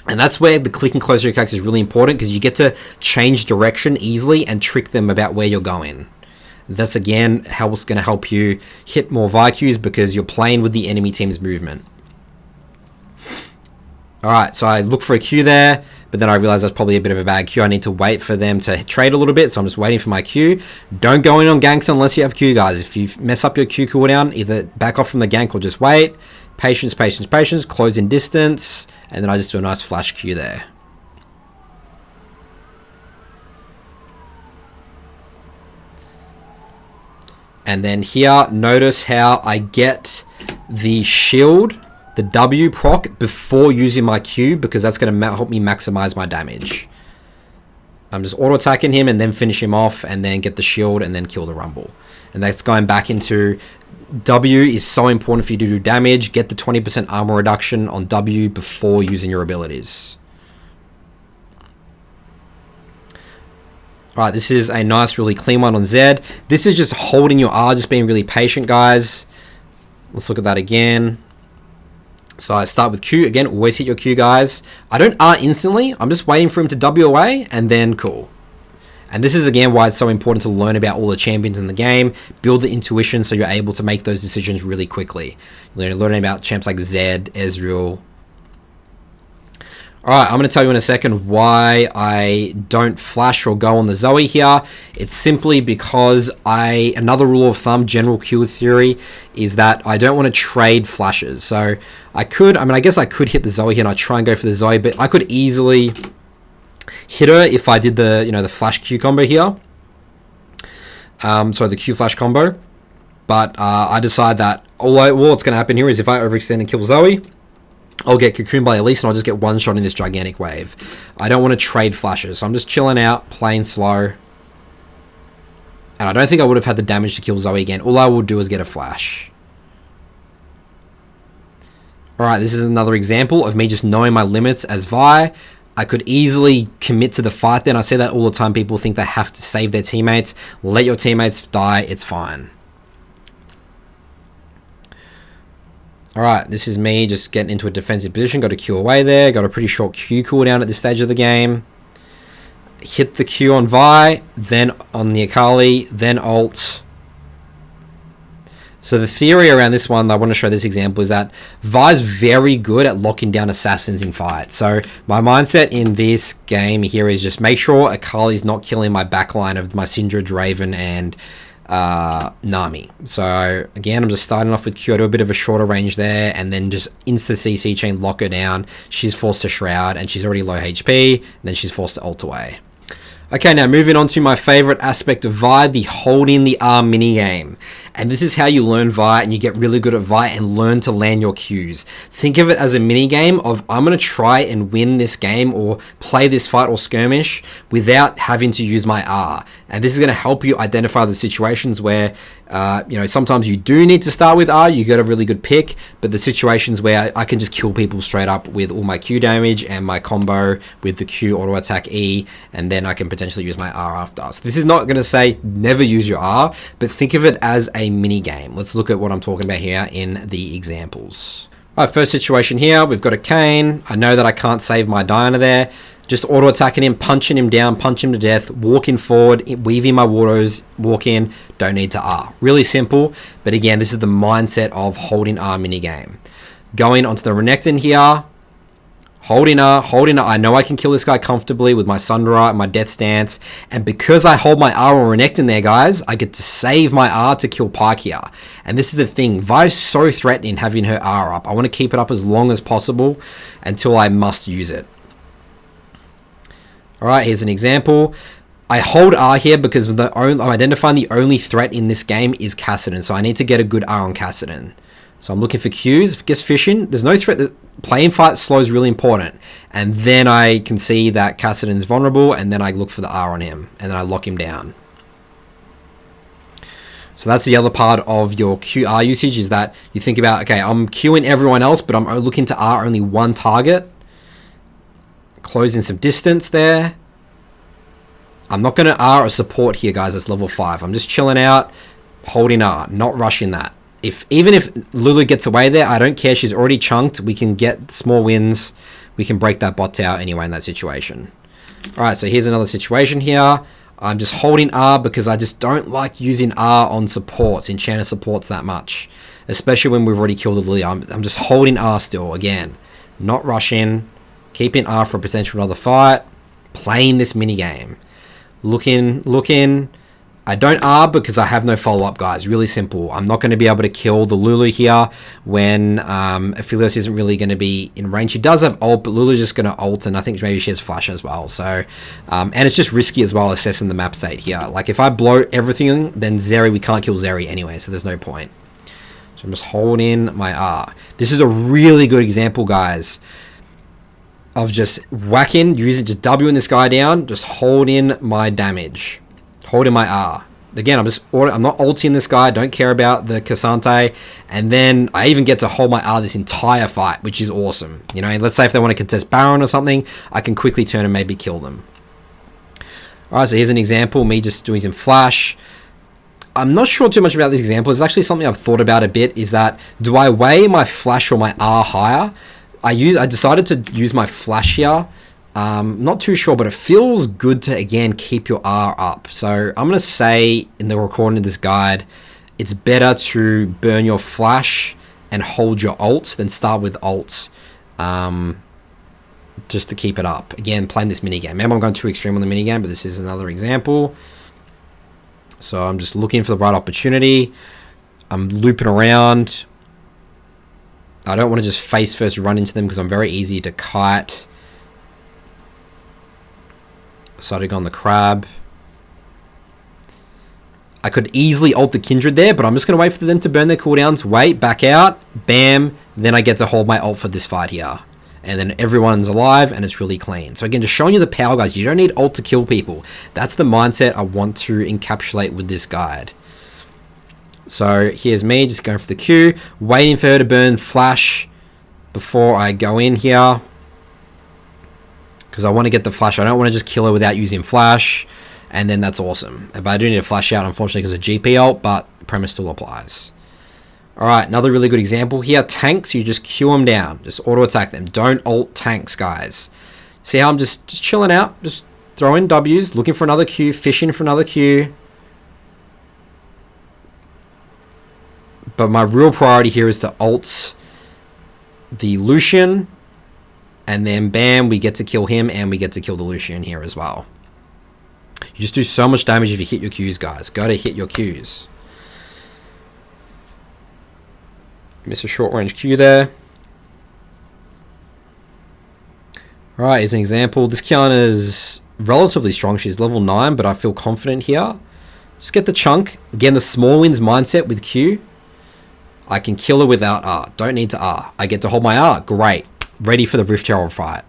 And that's where the clicking close to your character is really important, because you get to change direction easily and trick them about where you're going. That's again what's going to help you hit more Vi Qs, because you're playing with the enemy team's movement. Alright, so I look for a Q there, but then I realize that's probably a bit of a bad Q. I need to wait for them to trade a little bit, so I'm just waiting for my Q. Don't go in on ganks unless you have Q, guys. If you mess up your Q cooldown, either back off from the gank or just wait. Patience, close in distance, and then I just do a nice flash Q there. And then here, notice how I get the shield, the W proc, before using my Q, because that's going to help me maximize my damage. I'm just auto-attacking him and then finish him off, and then get the shield and then kill the Rumble. And that's going back into W is so important for you to do damage. Get the 20% armor reduction on W before using your abilities. Alright, this is a nice, really clean one on Zed. This is just holding your R, just being really patient, guys. Let's look at that again. So I start with Q. Again, always hit your Q, guys. I don't R instantly. I'm just waiting for him to W away, and then cool. And this is, again, why it's so important to learn about all the champions in the game. Build the intuition so you're able to make those decisions really quickly. You're learning about champs like Zed, Ezreal. Alright, I'm going to tell you in a second why I don't flash or go on the Zoe here. It's simply because another rule of thumb, general Q theory, is that I don't want to trade flashes. So I guess I could hit the Zoe here and I try and go for the Zoe, but I could easily hit her if I did the flash Q combo here. So the Q flash combo. But I decide that all that's going to happen here is if I overextend and kill Zoe, I'll get cocooned by Elise and I'll just get one shot in this gigantic wave. I don't want to trade flashes, so I'm just chilling out, playing slow. And I don't think I would have had the damage to kill Zoe again. All I would do is get a flash. Alright, this is another example of me just knowing my limits as Vi. I could easily commit to the fight then. I say that all the time. People think they have to save their teammates. Let your teammates die. It's fine. Alright, this is me just getting into a defensive position. Got a Q away there. Got a pretty short Q cooldown at this stage of the game. Hit the Q on Vi, then on the Akali, then ult. So the theory around this one, I want to show this example, is that Vi's very good at locking down assassins in fight. So my mindset in this game here is just make sure Akali's not killing my backline of my Syndra, Draven, and Nami. So again, I'm just starting off with Q. I do a bit of a shorter range there, and then just insta CC chain, lock her down. She's forced to shroud, and she's already low HP, and then she's forced to ult away. Okay, now moving on to my favorite aspect of Vi, the holding the R minigame. And this is how you learn Vi and you get really good at Vi and learn to land your Qs. Think of it as a minigame of I'm going to try and win this game or play this fight or skirmish without having to use my R. And this is going to help you identify the situations where, sometimes you do need to start with R, you get a really good pick, but the situations where I can just kill people straight up with all my Q damage and my combo with the Q auto attack E, and then I can potentially use my R after. So this is not going to say never use your R, but think of it as a mini game. Let's look at what I'm talking about here in the examples. All right, first situation here, we've got a Kayn. I know that I can't save my Diana there. Just auto attacking him, punching him down, punch him to death, walking forward, weaving my waters, walk in, don't need to R. Really simple, but again, this is the mindset of holding R mini game. Going onto the Renekton here, holding R. I know I can kill this guy comfortably with my Sundra and my Death Stance. And because I hold my R on Renekton there, guys, I get to save my R to kill Pyke here. And this is the thing. Vi's so threatening having her R up. I want to keep it up as long as possible until I must use it. Alright, here's an example. I hold R here because I'm identifying the only threat in this game is Kassadin. So I need to get a good R on Kassadin. So I'm looking for Qs, guess fishing. There's no threat. Playing fight slow is really important. And then I can see that Kassadin's vulnerable, and then I look for the R on him, and then I lock him down. So that's the other part of your QR usage, is that you think about, okay, I'm queuing everyone else, but I'm looking to R only one target. Closing some distance there. I'm not going to R a support here, guys. That's level 5. I'm just chilling out, holding R, not rushing that. Even if Lulu gets away there, I don't care. She's already chunked. We can get small wins. We can break that bot tower anyway in that situation. All right, so here's another situation here. I'm just holding R because I just don't like using R on supports, enchanter supports that much, especially when we've already killed the Lily. I'm just holding R still, again, not rushing, keeping R for potential another fight, playing this mini game, looking. I don't R because I have no follow-up, guys. Really simple. I'm not going to be able to kill the Lulu here when Aphelios isn't really going to be in range. She does have ult, but Lulu's just going to ult, and I think maybe she has flash as well. So, and it's just risky as well assessing the map state here. Like, if I blow everything, then Zeri, we can't kill Zeri anyway, so there's no point. So I'm just holding my R. This is a really good example, guys, of just whacking, just Wing this guy down, just holding my damage. Holding my R. Again, I'm not ulting this guy. Don't care about the Cassante. And then I even get to hold my R this entire fight, which is awesome. You know, let's say if they want to contest Baron or something, I can quickly turn and maybe kill them. Alright, so here's an example. Me just doing some flash. I'm not sure too much about this example. It's actually something I've thought about a bit, is that do I weigh my flash or my R higher? I decided to use my flash here. Not too sure, but it feels good to, again, keep your R up. So I'm going to say in the recording of this guide, it's better to burn your flash and hold your ult than start with ult, just to keep it up. Again, playing this minigame. Maybe I'm going too extreme on the minigame, but this is another example. So I'm just looking for the right opportunity. I'm looping around. I don't want to just face first run into them because I'm very easy to kite. Started on the crab. I could easily ult the Kindred there, but I'm just going to wait for them to burn their cooldowns. Wait, back out. Bam. Then I get to hold my ult for this fight here. and then everyone's alive, and it's really clean. So again, just showing you the power, guys. You don't need ult to kill people. That's the mindset I want to encapsulate with this guide. So here's me just going for the Q, waiting for her to burn flash before I go in here, because I want to get the flash. I don't want to just kill her without using flash, and then that's awesome. But I do need a flash out, unfortunately, because of GP ult, but the premise still applies. Alright, another really good example here. Tanks, you just Q them down. Just auto-attack them. Don't ult tanks, guys. See how I'm just chilling out? Just throwing Ws, looking for another Q, fishing for another Q. But my real priority here is to ult the Lucian. And then, bam, we get to kill him, and we get to kill the Lucian here as well. You just do so much damage if you hit your Qs, guys. Go to hit your Qs. Miss a short range Q there. Alright, here's an example. This Kiana is relatively strong. She's level 9, but I feel confident here. Just get the chunk. Again, the small wins mindset with Q. I can kill her without R. Don't need to R. I get to hold my R. Great. Ready for the Rift Herald fight.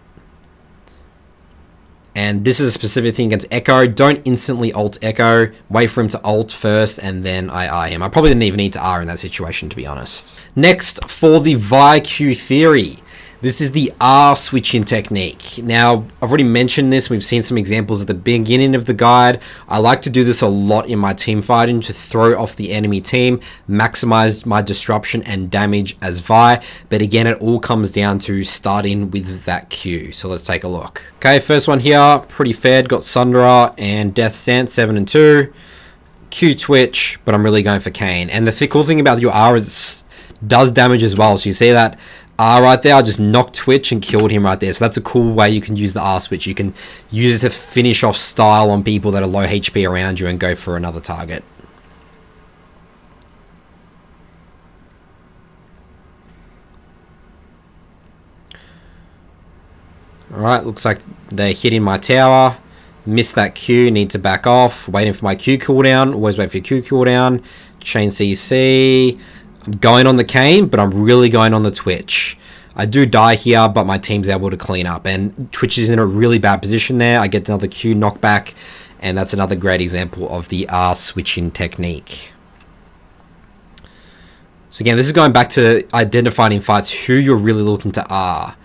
And this is a specific thing against Echo. Don't instantly ult Echo. Wait for him to ult first, and then I R him. I probably didn't even need to R in that situation, to be honest. Next, for the Vi Q theory. This is the R switching technique. Now, I've already mentioned this. We've seen some examples at the beginning of the guide. I like to do this a lot in my team fighting to throw off the enemy team, maximize my disruption and damage as Vi. But again, it all comes down to starting with that Q. So let's take a look. Okay, first one here, pretty fair. Got Sundra and Death Stance, 7 and 2. Q Twitch, but I'm really going for Kane. And the cool thing about your R is does damage as well. So you see that R right there, I just knocked Twitch and killed him right there. So that's a cool way you can use the R switch. You can use it to finish off style on people that are low HP around you and go for another target. Alright, looks like they're hitting my tower. Missed that Q, need to back off. Waiting for my Q cooldown. Always wait for your Q cooldown. Chain CC. I'm going on the Kane, but I'm really going on the Twitch. I do die here, but my team's able to clean up. And Twitch is in a really bad position there. I get another Q knockback. And that's another great example of the R switching technique. So again, this is going back to identifying in fights who you're really looking to R.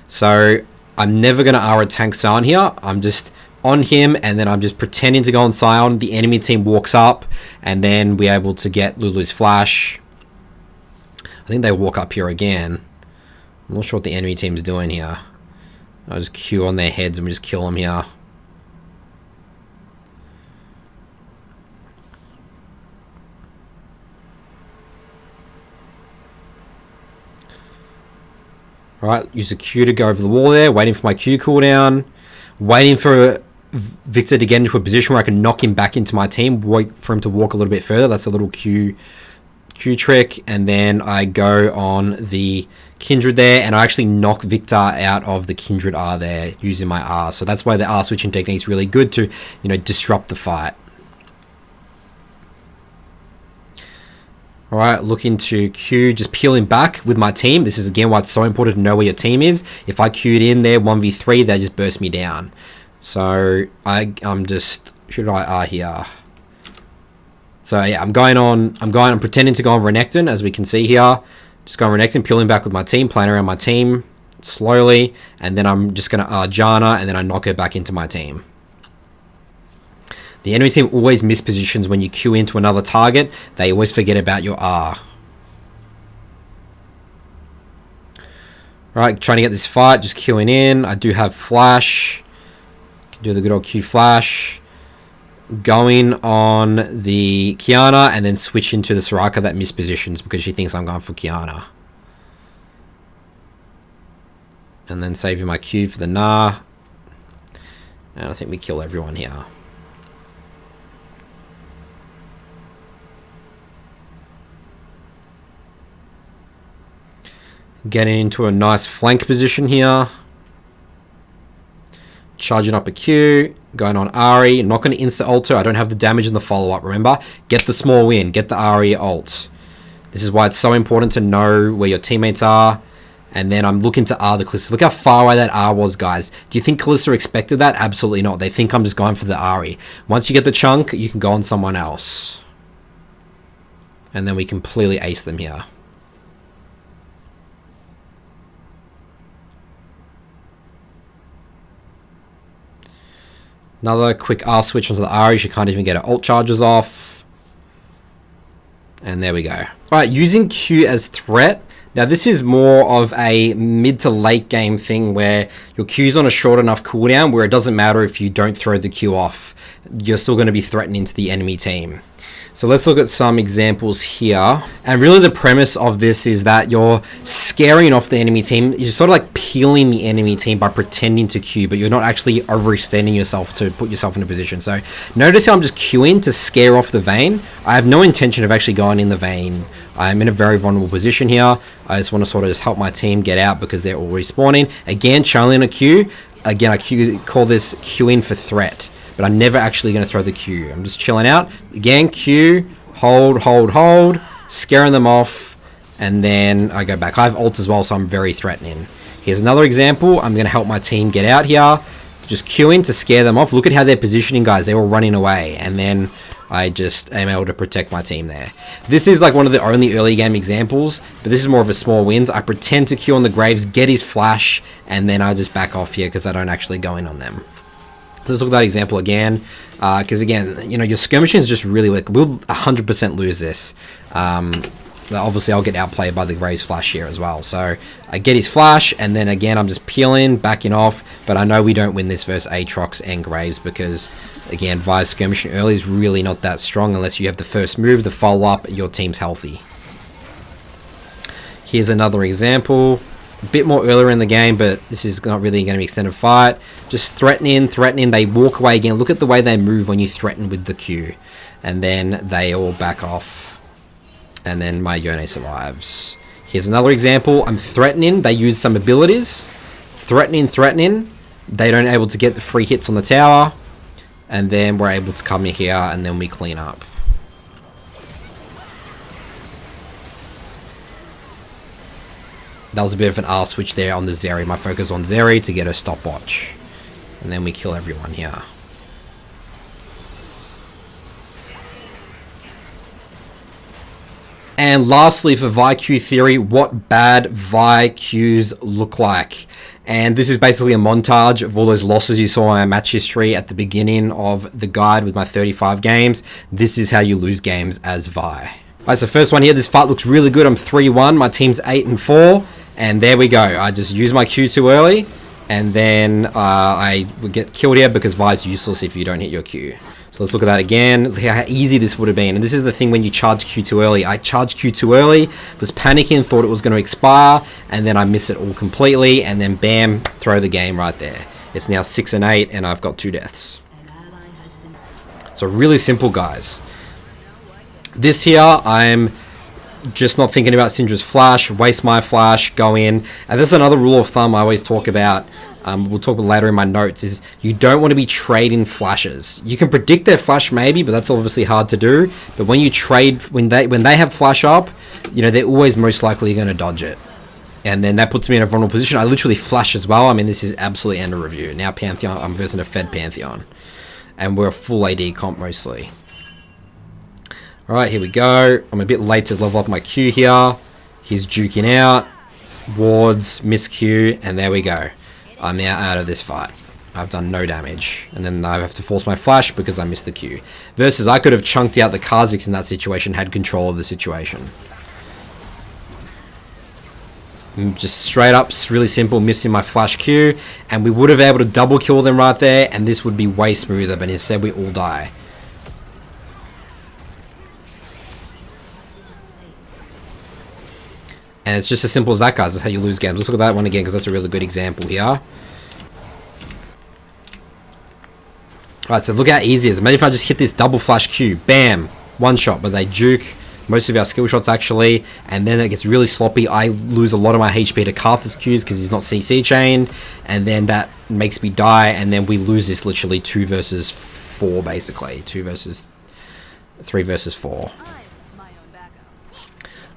So I'm never going to R a tank Sion here. I'm just on him, and then I'm just pretending to go on Sion. The enemy team walks up, and then we're able to get Lulu's flash. I think they walk up here again. I'm not sure what the enemy team's doing here. I'll just Q on their heads and we just kill them here. Alright, use a Q to go over the wall there. Waiting for my Q cooldown. Waiting for Victor to get into a position where I can knock him back into my team. Wait for him to walk a little bit further. That's a little Q trick, and then I go on the Kindred there, and I actually knock Victor out of the Kindred R there using my R. So that's why the R switching technique is really good to, you know, disrupt the fight. Alright, looking to Q, just peeling back with my team. This is again why it's so important to know where your team is. If I Q'd in there 1v3, they just burst me down. So I'm just, should I R here? So yeah, I'm pretending to go on Renekton, as we can see here. Just going Renekton, peeling back with my team, playing around my team slowly, and then I'm just gonna Janna, and then I knock her back into my team. The enemy team always miss positions when you Q into another target. They always forget about your R. Alright, trying to get this fight, just queuing in. I do have flash. Can do the good old Q flash. Going on the Kiana and then switch into the Soraka that mispositions because she thinks I'm going for Kiana. And then saving my Q for the Nah. And I think we kill everyone here. Getting into a nice flank position here. Charging up a Q. Going on Ari. Not going to insta-ult her. I don't have the damage in the follow-up, remember? Get the small win. Get the Ari ult. This is why it's so important to know where your teammates are And then I'm looking to R the Kalista. Look how far away that R was, guys. Do you think Kalista expected that? Absolutely not. They think I'm just going for the RE. Once you get the chunk, you can go on someone else. And then we completely ace them here. Another quick R switch onto the RE. You can't even get her ult charges off. And there we go. Alright, using Q as threat. Now this is more of a mid to late game thing where your Q's on a short enough cooldown where it doesn't matter if you don't throw the Q off. You're still going to be threatening to the enemy team. So let's look at some examples here. And really the premise of this is that you're scaring off the enemy team. You're sort of like peeling the enemy team by pretending to Q, but you're not actually overextending yourself to put yourself in a position. So notice how I'm just Qing to scare off the Vayne. I have no intention of actually going in the Vayne. I'm in a very vulnerable position here. I just want to sort of just help my team get out because they're all respawning. Again, channeling a Q. Again, I call this Qing for threat. But I'm never actually going to throw the Q. I'm just chilling out. Again, Q, hold, scaring them off, and then I go back. I have ult as well, so I'm very threatening. Here's another example. I'm going to help my team get out here. Just Qing to scare them off. Look at how they're positioning, guys. They're all running away, and then I just am able to protect my team there. This is like one of the only early game examples, but this is more of a small wins. I pretend to Q on the Graves, get his flash, and then I just back off here because I don't actually go in on them. Let's look at that example again, because again, you know, your skirmishing is just really weak. We'll 100% lose this. Obviously, I'll get outplayed by the Graves flash here as well. So I get his flash, and then again, I'm just peeling, backing off. But I know we don't win this versus Aatrox and Graves because, again, Vi's skirmishing early is really not that strong unless you have the first move, the follow-up, your team's healthy. Here's another example. A bit more earlier in the game, but this is not really going to be extended fight. Just threatening. They walk away again. Look at the way they move when you threaten with the Q. And then they all back off. And then my Yone survives. Here's another example. I'm threatening. They use some abilities. Threatening. They don't able to get the free hits on the tower. And then we're able to come in here and then we clean up. That was a bit of an R switch there on the Zeri. My focus on Zeri to get a stopwatch. And then we kill everyone here. And lastly, for Vi Q theory, what bad Vi Qs look like. And this is basically a montage of all those losses you saw in my match history at the beginning of the guide with my 35 games. This is how you lose games as Vi. Alright, so first one here, this fight looks really good. I'm 3-1, my team's 8-4. And there we go. I just use my Q too early. And then I would get killed here because Vi's useless if you don't hit your Q. So let's look at that again. Look how easy this would have been. And this is the thing when you charge Q too early. I charged Q too early, was panicking, thought it was going to expire. And then I miss it all completely. And then bam, throw the game right there. It's now 6-8 and I've got 2 deaths. So really simple, guys. This here, I'm just not thinking about Syndra's flash, waste my flash, go in. And this is another rule of thumb I always talk about. We'll talk about later in my notes, is you don't want to be trading flashes. You can predict their flash maybe, but that's obviously hard to do. But when you trade, when they have flash up, you know, they're always most likely going to dodge it. And then that puts me in a vulnerable position. I literally flash as well. I mean, this is absolutely end of review. Now Pantheon, I'm versing a Fed Pantheon. And we're a full AD comp mostly. Alright, here we go. I'm a bit late to level up my Q here. He's juking out. Wards, miss Q, and there we go. I'm now out of this fight. I've done no damage. And then I have to force my flash because I missed the Q. Versus I could have chunked out the Kha'Zix in that situation, had control of the situation. Just straight up, really simple, missing my flash Q. And we would have been able to double kill them right there, and this would be way smoother, but instead we all die. And it's just as simple as that, guys. That's how you lose games. Let's look at that one again, because that's a really good example here. Alright, so look how easy it is. Imagine if I just hit this double flash Q. Bam! One shot, but they juke most of our skill shots, actually. And then it gets really sloppy. I lose a lot of my HP to Karthus Qs, because he's not CC chained. And then that makes me die, and then we lose this literally 2 versus 4, basically. 3 versus 4.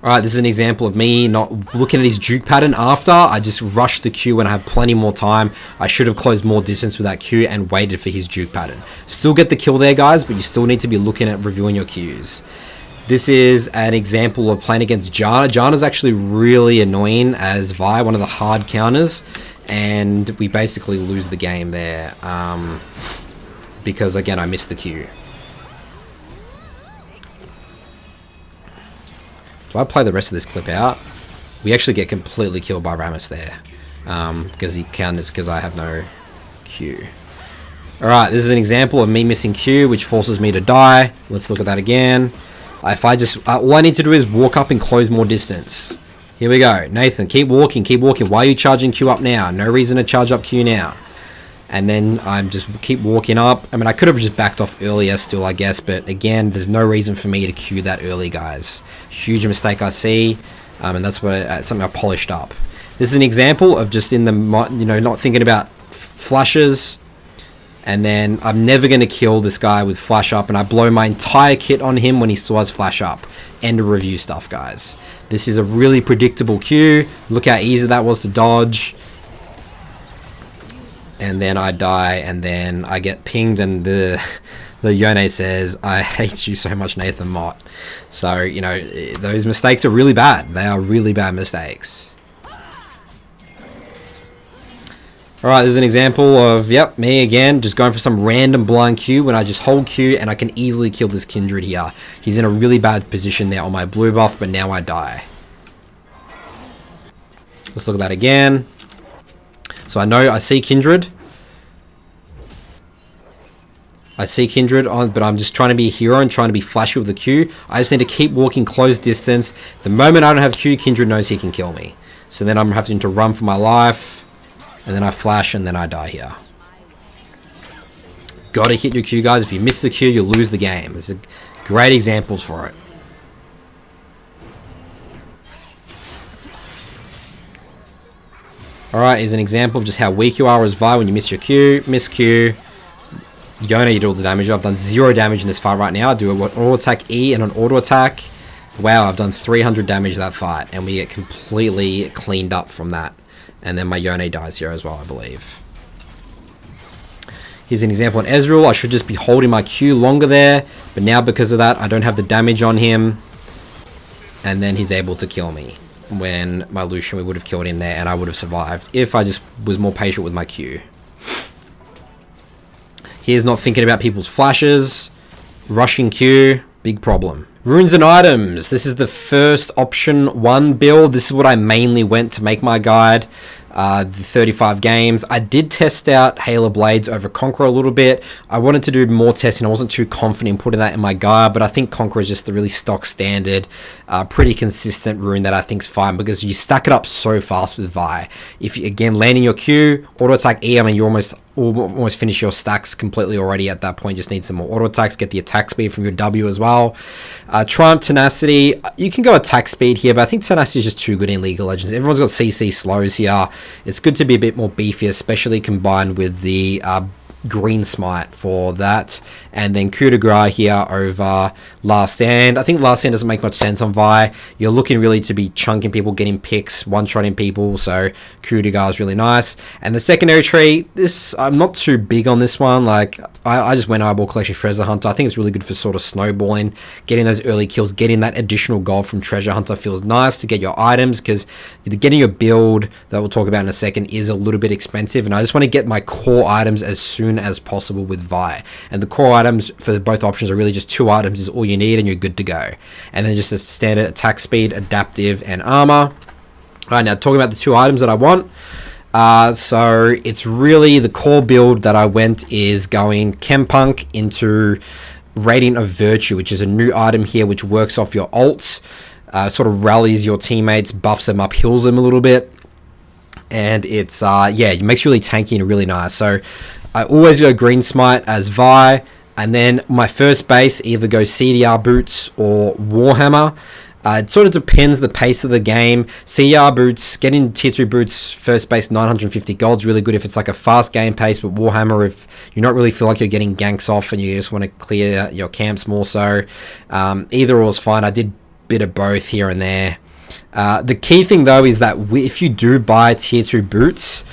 Alright, this is an example of me not looking at his juke pattern after. I just rushed the Q when I had plenty more time. I should have closed more distance with that Q and waited for his juke pattern. Still get the kill there, guys, but you still need to be looking at reviewing your Qs. This is an example of playing against Janna. Janna's actually really annoying as Vi, one of the hard counters. And we basically lose the game there. Because, again, I missed the Q. Do I play the rest of this clip out? We actually get completely killed by Rammus there. Because he counters because I have no Q. Alright, this is an example of me missing Q, which forces me to die. Let's look at that again. If I just... all I need to do is walk up and close more distance. Here we go. Nathan, keep walking, keep walking. Why are you charging Q up now? No reason to charge up Q now. And then I'm just keep walking up. I mean, I could have just backed off earlier still, I guess. But again, there's no reason for me to Q that early, guys. Huge mistake I see. And that's what something I polished up. This is an example of just in the, you know, not thinking about flashes. And then I'm never going to kill this guy with flash up. And I blow my entire kit on him when he still has flash up. End of review stuff, guys. This is a really predictable Q. Look how easy that was to dodge. And then I die, and then I get pinged, and the Yone says, I hate you so much, Nathan Mott. So, you know, those mistakes are really bad. They are really bad mistakes. Alright, this is an example of, yep, me again, just going for some random blind Q when I just hold Q, and I can easily kill this Kindred here. He's in a really bad position there on my blue buff, but now I die. Let's look at that again. So I know I see Kindred. I see Kindred on, but I'm just trying to be a hero and trying to be flashy with the Q. I just need to keep walking close distance. The moment I don't have Q, Kindred knows he can kill me. So then I'm having to run for my life. And then I flash and then I die here. Gotta hit your Q, guys. If you miss the Q, you lose the game. There's great examples for it. Alright, here's an example of just how weak you are as Vi when you miss your Q. Miss Q. Yone, you do all the damage. I've done 0 damage in this fight right now. I do an auto attack E and an auto attack. Wow, I've done 300 damage that fight. And we get completely cleaned up from that. And then my Yone dies here as well, I believe. Here's an example on Ezreal. I should just be holding my Q longer there. But now because of that, I don't have the damage on him. And then he's able to kill me. When my Lucian, we would have killed him there and I would have survived if I just was more patient with my Q. Here's not thinking about people's flashes. Rushing Q, big problem. Runes and items. This is the first option 1 build. This is what I mainly went to make my guide. The 35 games. I did test out Halo Blades over Conqueror a little bit. I wanted to do more testing. I wasn't too confident in putting that in my guide, but I think Conqueror is just the really stock standard, pretty consistent rune that I think is fine because you stack it up so fast with Vi. If you, again, landing your Q, auto attack E, I mean, you almost finish your stacks completely already at that point. Just need some more auto attacks, get the attack speed from your W as well. Triumph Tenacity, you can go attack speed here, but I think Tenacity is just too good in League of Legends. Everyone's got CC slows here. It's good to be a bit more beefy, especially combined with the green smite for that. And then coup de grace here over Last Stand. I think Last Stand doesn't make much sense on Vi. You're looking really to be chunking people, getting picks, one-shotting people, so coup de grace is really nice. And the secondary tree, this, I'm not too big on this one. Like, I just went Eyeball Collection Treasure Hunter. I think it's really good for sort of snowballing, getting those early kills, getting that additional gold from Treasure Hunter feels nice to get your items, because getting your build, that we'll talk about in a second, is a little bit expensive, and I just want to get my core items as soon as possible with Vi. And the core items for both options are really just 2 items is all you need and you're good to go. And then just a standard attack speed, adaptive, and armor. Alright, now talking about the 2 items that I want. So it's really the core build that I went is going Chempunk into Radiant of Virtue, which is a new item here which works off your ults, sort of rallies your teammates, buffs them up, heals them a little bit. And it's, yeah, it makes you really tanky and really nice. So I always go Green Smite as Vi, and then my first base either goes CDR Boots or Warhammer. It sort of depends the pace of the game. CDR Boots, getting tier 2 boots, first base 950 gold is really good if it's like a fast game pace, but Warhammer, if you not really feel like you're getting ganks off and you just want to clear your camps more so. Either or is fine. I did bit of both here and there. The key thing though is that if you do buy tier 2 boots,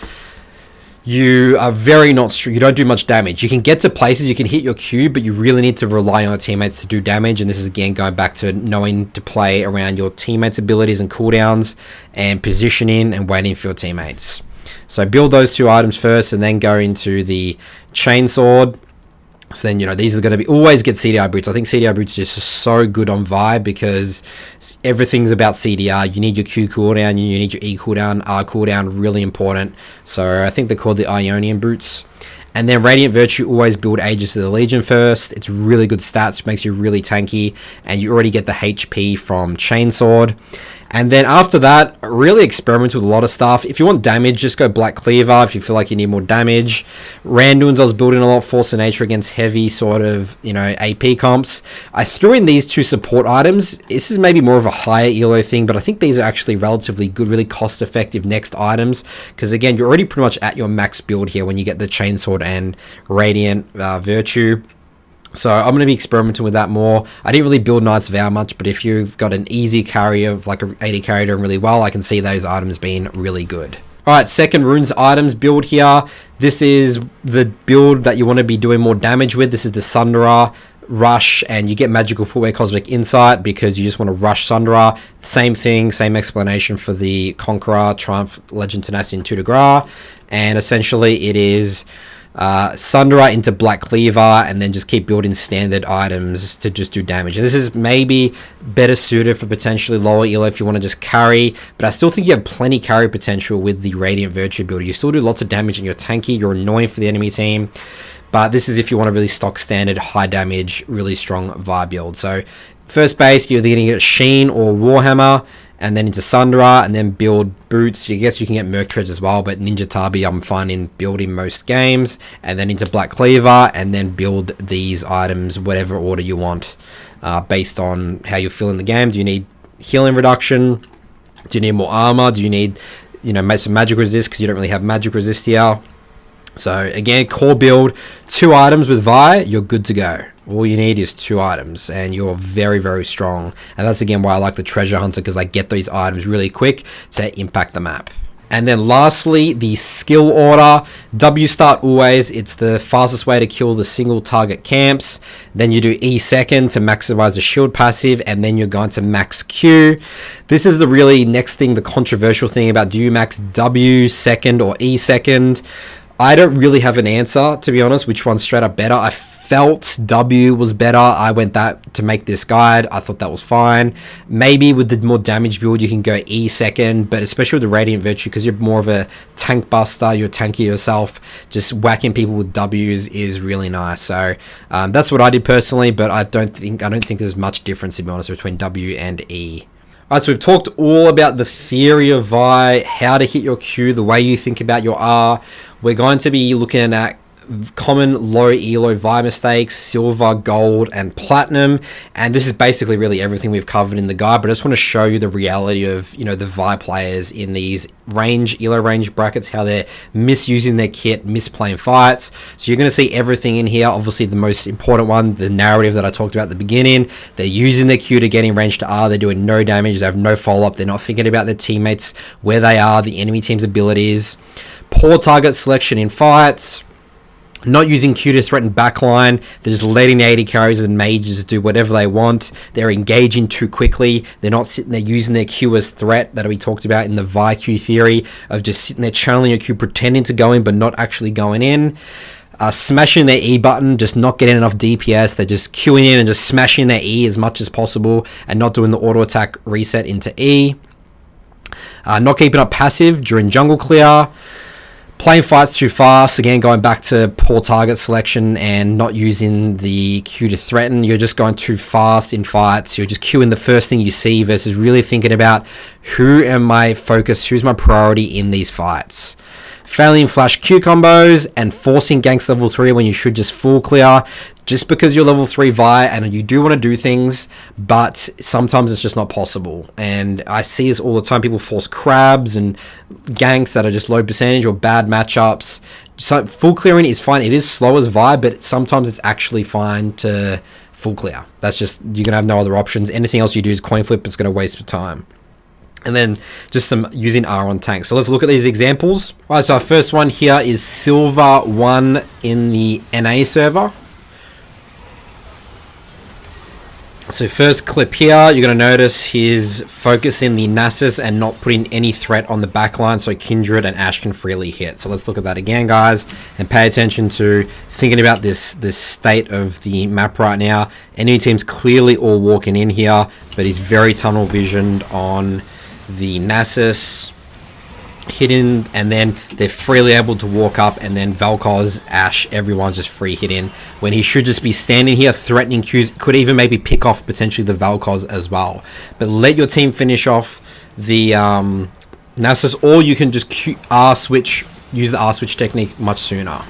you are you don't do much damage. You can get to places, you can hit your Q, but you really need to rely on your teammates to do damage. And this is again going back to knowing to play around your teammates' abilities and cooldowns and positioning and waiting for your teammates. So build those 2 items first and then go into the chainsword. So then, these are going to be always get CDR boots. I think CDR boots is just so good on Vi because everything's about CDR. You need your Q cooldown, you need your E cooldown, R cooldown, really important. So I think they're called the Ionian boots. And then Radiant Virtue, always build Aegis of the Legion first. It's really good stats, makes you really tanky, and you already get the HP from Chainsword. And then after that, really experiment with a lot of stuff. If you want damage, just go Black Cleaver if you feel like you need more damage. Randuins, I was building a lot, Force of Nature against heavy sort of, AP comps. I threw in these 2 support items. This is maybe more of a higher elo thing, but I think these are actually relatively good, really cost-effective next items. Because again, you're already pretty much at your max build here when you get the Chainsword and Radiant Virtue. So I'm going to be experimenting with that more. I didn't really build Knight's Vow much, but if you've got an easy carry of like a 80 carry doing really well, I can see those items being really good. Alright, second runes items build here. This is the build that you want to be doing more damage with. This is the Sunderer Rush, and you get Magical Footwear Cosmic Insight because you just want to rush Sunderer. Same thing, same explanation for the Conqueror, Triumph, Legend Tenacity, and Coup de Grace. And essentially it is Sunderer into Black Cleaver, and then just keep building standard items to just do damage. And this is maybe better suited for potentially lower elo if you want to just carry, but I still think you have plenty carry potential with the Radiant Virtue build. You still do lots of damage and you're tanky, you're annoying for the enemy team, but this is if you want to really stock standard, high damage, really strong Vi build. So first base, you're either going to get Sheen or Warhammer, and then into Sunderer, and then build boots. I guess you can get Merc Treads as well, but Ninja Tabi I'm finding building most games, and then into Black Cleaver, and then build these items whatever order you want, based on how you feel in the game. Do you need healing reduction? Do you need more armor? Do you need, some magic resist because you don't really have magic resist here? So again, core build, 2 items with Vi, you're good to go. All you need is 2 items and you're very, very strong. And that's again why I like the Treasure Hunter, because I get these items really quick to impact the map. And then lastly, the skill order. W start always, it's the fastest way to kill the single target camps. Then you do E second to maximize the shield passive, and then you're going to max Q. This is the really next thing, the controversial thing about do you max W second or E second? I don't really have an answer, to be honest, which one's straight up better. I felt W was better. I went that to make this guide. I thought that was fine. Maybe with the more damage build, you can go E second, but especially with the Radiant Virtue, because you're more of a tank buster, you're tanky yourself, just whacking people with W's is really nice. So that's what I did personally, but I don't think there's much difference, to be honest, between W and E. Alright, so we've talked all about the theory of Vi, how to hit your Q, the way you think about your R. We're going to be looking at common low elo Vi mistakes, silver, gold, and platinum, and this is basically really everything we've covered in the guide, but I just want to show you the reality of the Vi players in these elo range brackets, how they're misusing their kit, misplaying fights. So you're going to see everything in here. Obviously the most important one, the narrative that I talked about at the beginning, they're using their Q to get in range to R, they're doing no damage, they have no follow-up, they're not thinking about their teammates, where they are, the enemy team's abilities, poor target selection in fights, not using Q to threaten backline. They're just letting the 80 carries and mages do whatever they want. They're engaging too quickly. They're not sitting there using their Q as threat that we talked about in the Vi Q theory of just sitting there channeling your Q, pretending to go in but not actually going in. Smashing their E button, just not getting enough DPS. They're just queuing in and just smashing their E as much as possible and not doing the auto attack reset into E. Not keeping up passive during jungle clear. Playing fights too fast, again going back to poor target selection and not using the Q to threaten. You're just going too fast in fights. You're just queuing the first thing you see versus really thinking about who am I focused, who's my priority in these fights. Failing flash Q combos and forcing ganks level 3 when you should just full clear just because you're level 3 Vi and you do want to do things, but sometimes it's just not possible. And I see this all the time. People force crabs and ganks that are just low percentage or bad matchups. So full clearing is fine. It is slow as Vi, but sometimes it's actually fine to full clear. That's just, you're gonna have no other options. Anything else you do is coin flip, it's gonna waste your time. And then just some using R on tanks. So let's look at these examples. All right, so our first one here is Silver 1 in the NA server. So first clip here, you're going to notice he's focusing the Nasus and not putting any threat on the backline, so Kindred and Ashe can freely hit. So let's look at that again, guys, and pay attention to thinking about this state of the map right now. Enemy team's clearly all walking in here, but he's very tunnel visioned on the Nasus hitting, and then they're freely able to walk up, and then Vel'Koz, Ashe, everyone's just free hitting when he should just be standing here threatening Qs. Could even maybe pick off potentially the Vel'Koz as well, but let your team finish off the Nasus, or you can just R switch, use the R switch technique much sooner.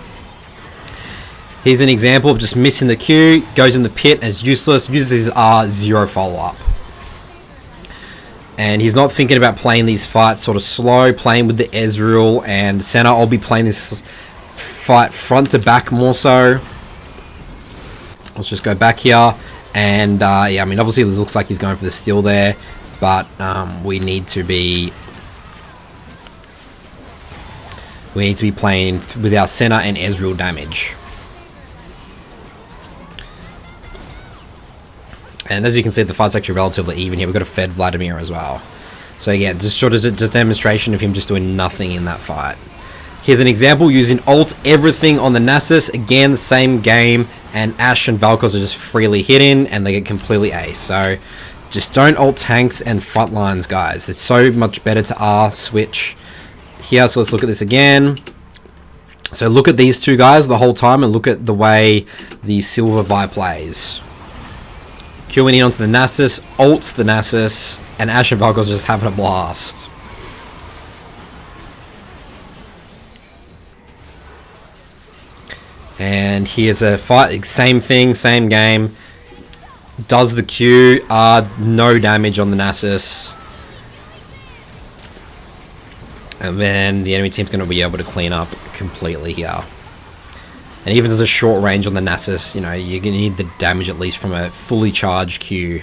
Here's an example of just missing the Q, goes in the pit as useless, uses his R, 0 follow-up. And he's not thinking about playing these fights sort of slow, playing with the Ezreal and Senna. I'll be playing this fight front to back more so. Let's just go back here. And yeah, I mean, obviously this looks like he's going for the steal there. But we need to be playing with our Senna and Ezreal damage. And as you can see, the fight's actually relatively even here. We've got a fed Vladimir as well. So yeah, just sort of just demonstration of him just doing nothing in that fight. Here's an example using ult everything on the Nasus. Again, the same game, and Ashe and Vel'Koz are just freely hitting, and they get completely ace. So just don't ult tanks and front lines, guys. It's so much better to R switch here. So let's look at this again. So look at these two guys the whole time, and look at the way the Silver Vi plays. Queuing in onto the Nasus, ults the Nasus, and Ashe and Vel'Koz just having a blast. And here's a fight, same thing, same game. Does the Q, no damage on the Nasus. And then the enemy team's going to be able to clean up completely here. And even as a short range on the Nasus, you know, you're going to need the damage at least from a fully charged Q.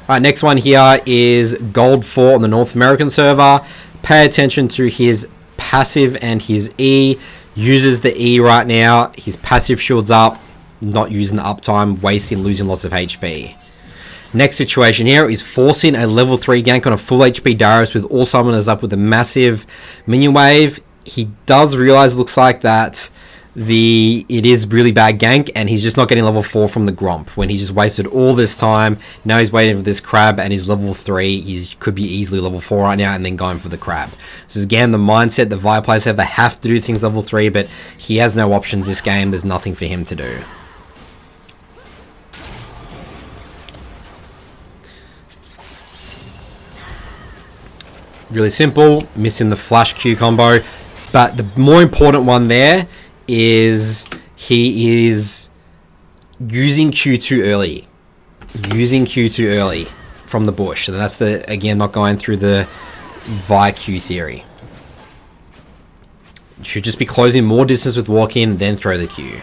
Alright, next one here is Gold 4 on the North American server. Pay attention to his passive and his E. Uses the E right now. His passive shields up, not using the uptime, wasting, losing lots of HP. Next situation here is forcing a level 3 gank on a full HP Darius with all summoners up with a massive minion wave. He does realize, looks like, that it is really bad gank, and he's just not getting level 4 from the Gromp when he just wasted all this time. Now he's waiting for this crab, and he's level 3. He could be easily level 4 right now, and then going for the crab. So again, the mindset the Vi players have, they have to do things level 3, but he has no options this game. There's nothing for him to do. Really simple, missing the flash Q combo, but the more important one there is he is using Q too early. Using Q too early from the bush. So that's again, not going through the Vi Q theory. You should just be closing more distance with walk in, then throw the Q.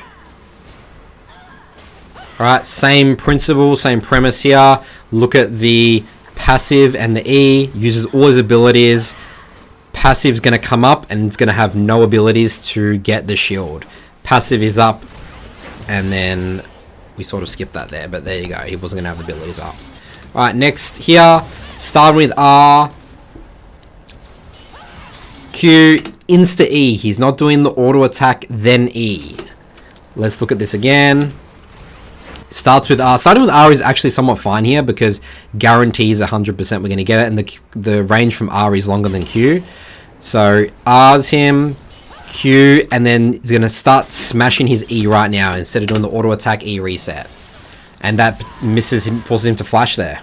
Alright, same principle, same premise here. Look at the passive and the E. Uses all his abilities. Passive's going to come up and it's going to have no abilities to get the shield. Passive is up, and then we sort of skipped that there, but there you go. He wasn't going to have the abilities up. Alright, next here, starting with R. Q, insta E. He's not doing the auto attack, then E. Let's look at this again. Starts with R. Starting with R is actually somewhat fine here because guarantees 100% we're going to get it, and the range from R is longer than Q. So R's him, Q, and then he's going to start smashing his E right now instead of doing the auto attack E reset. And that misses him, forces him to flash there.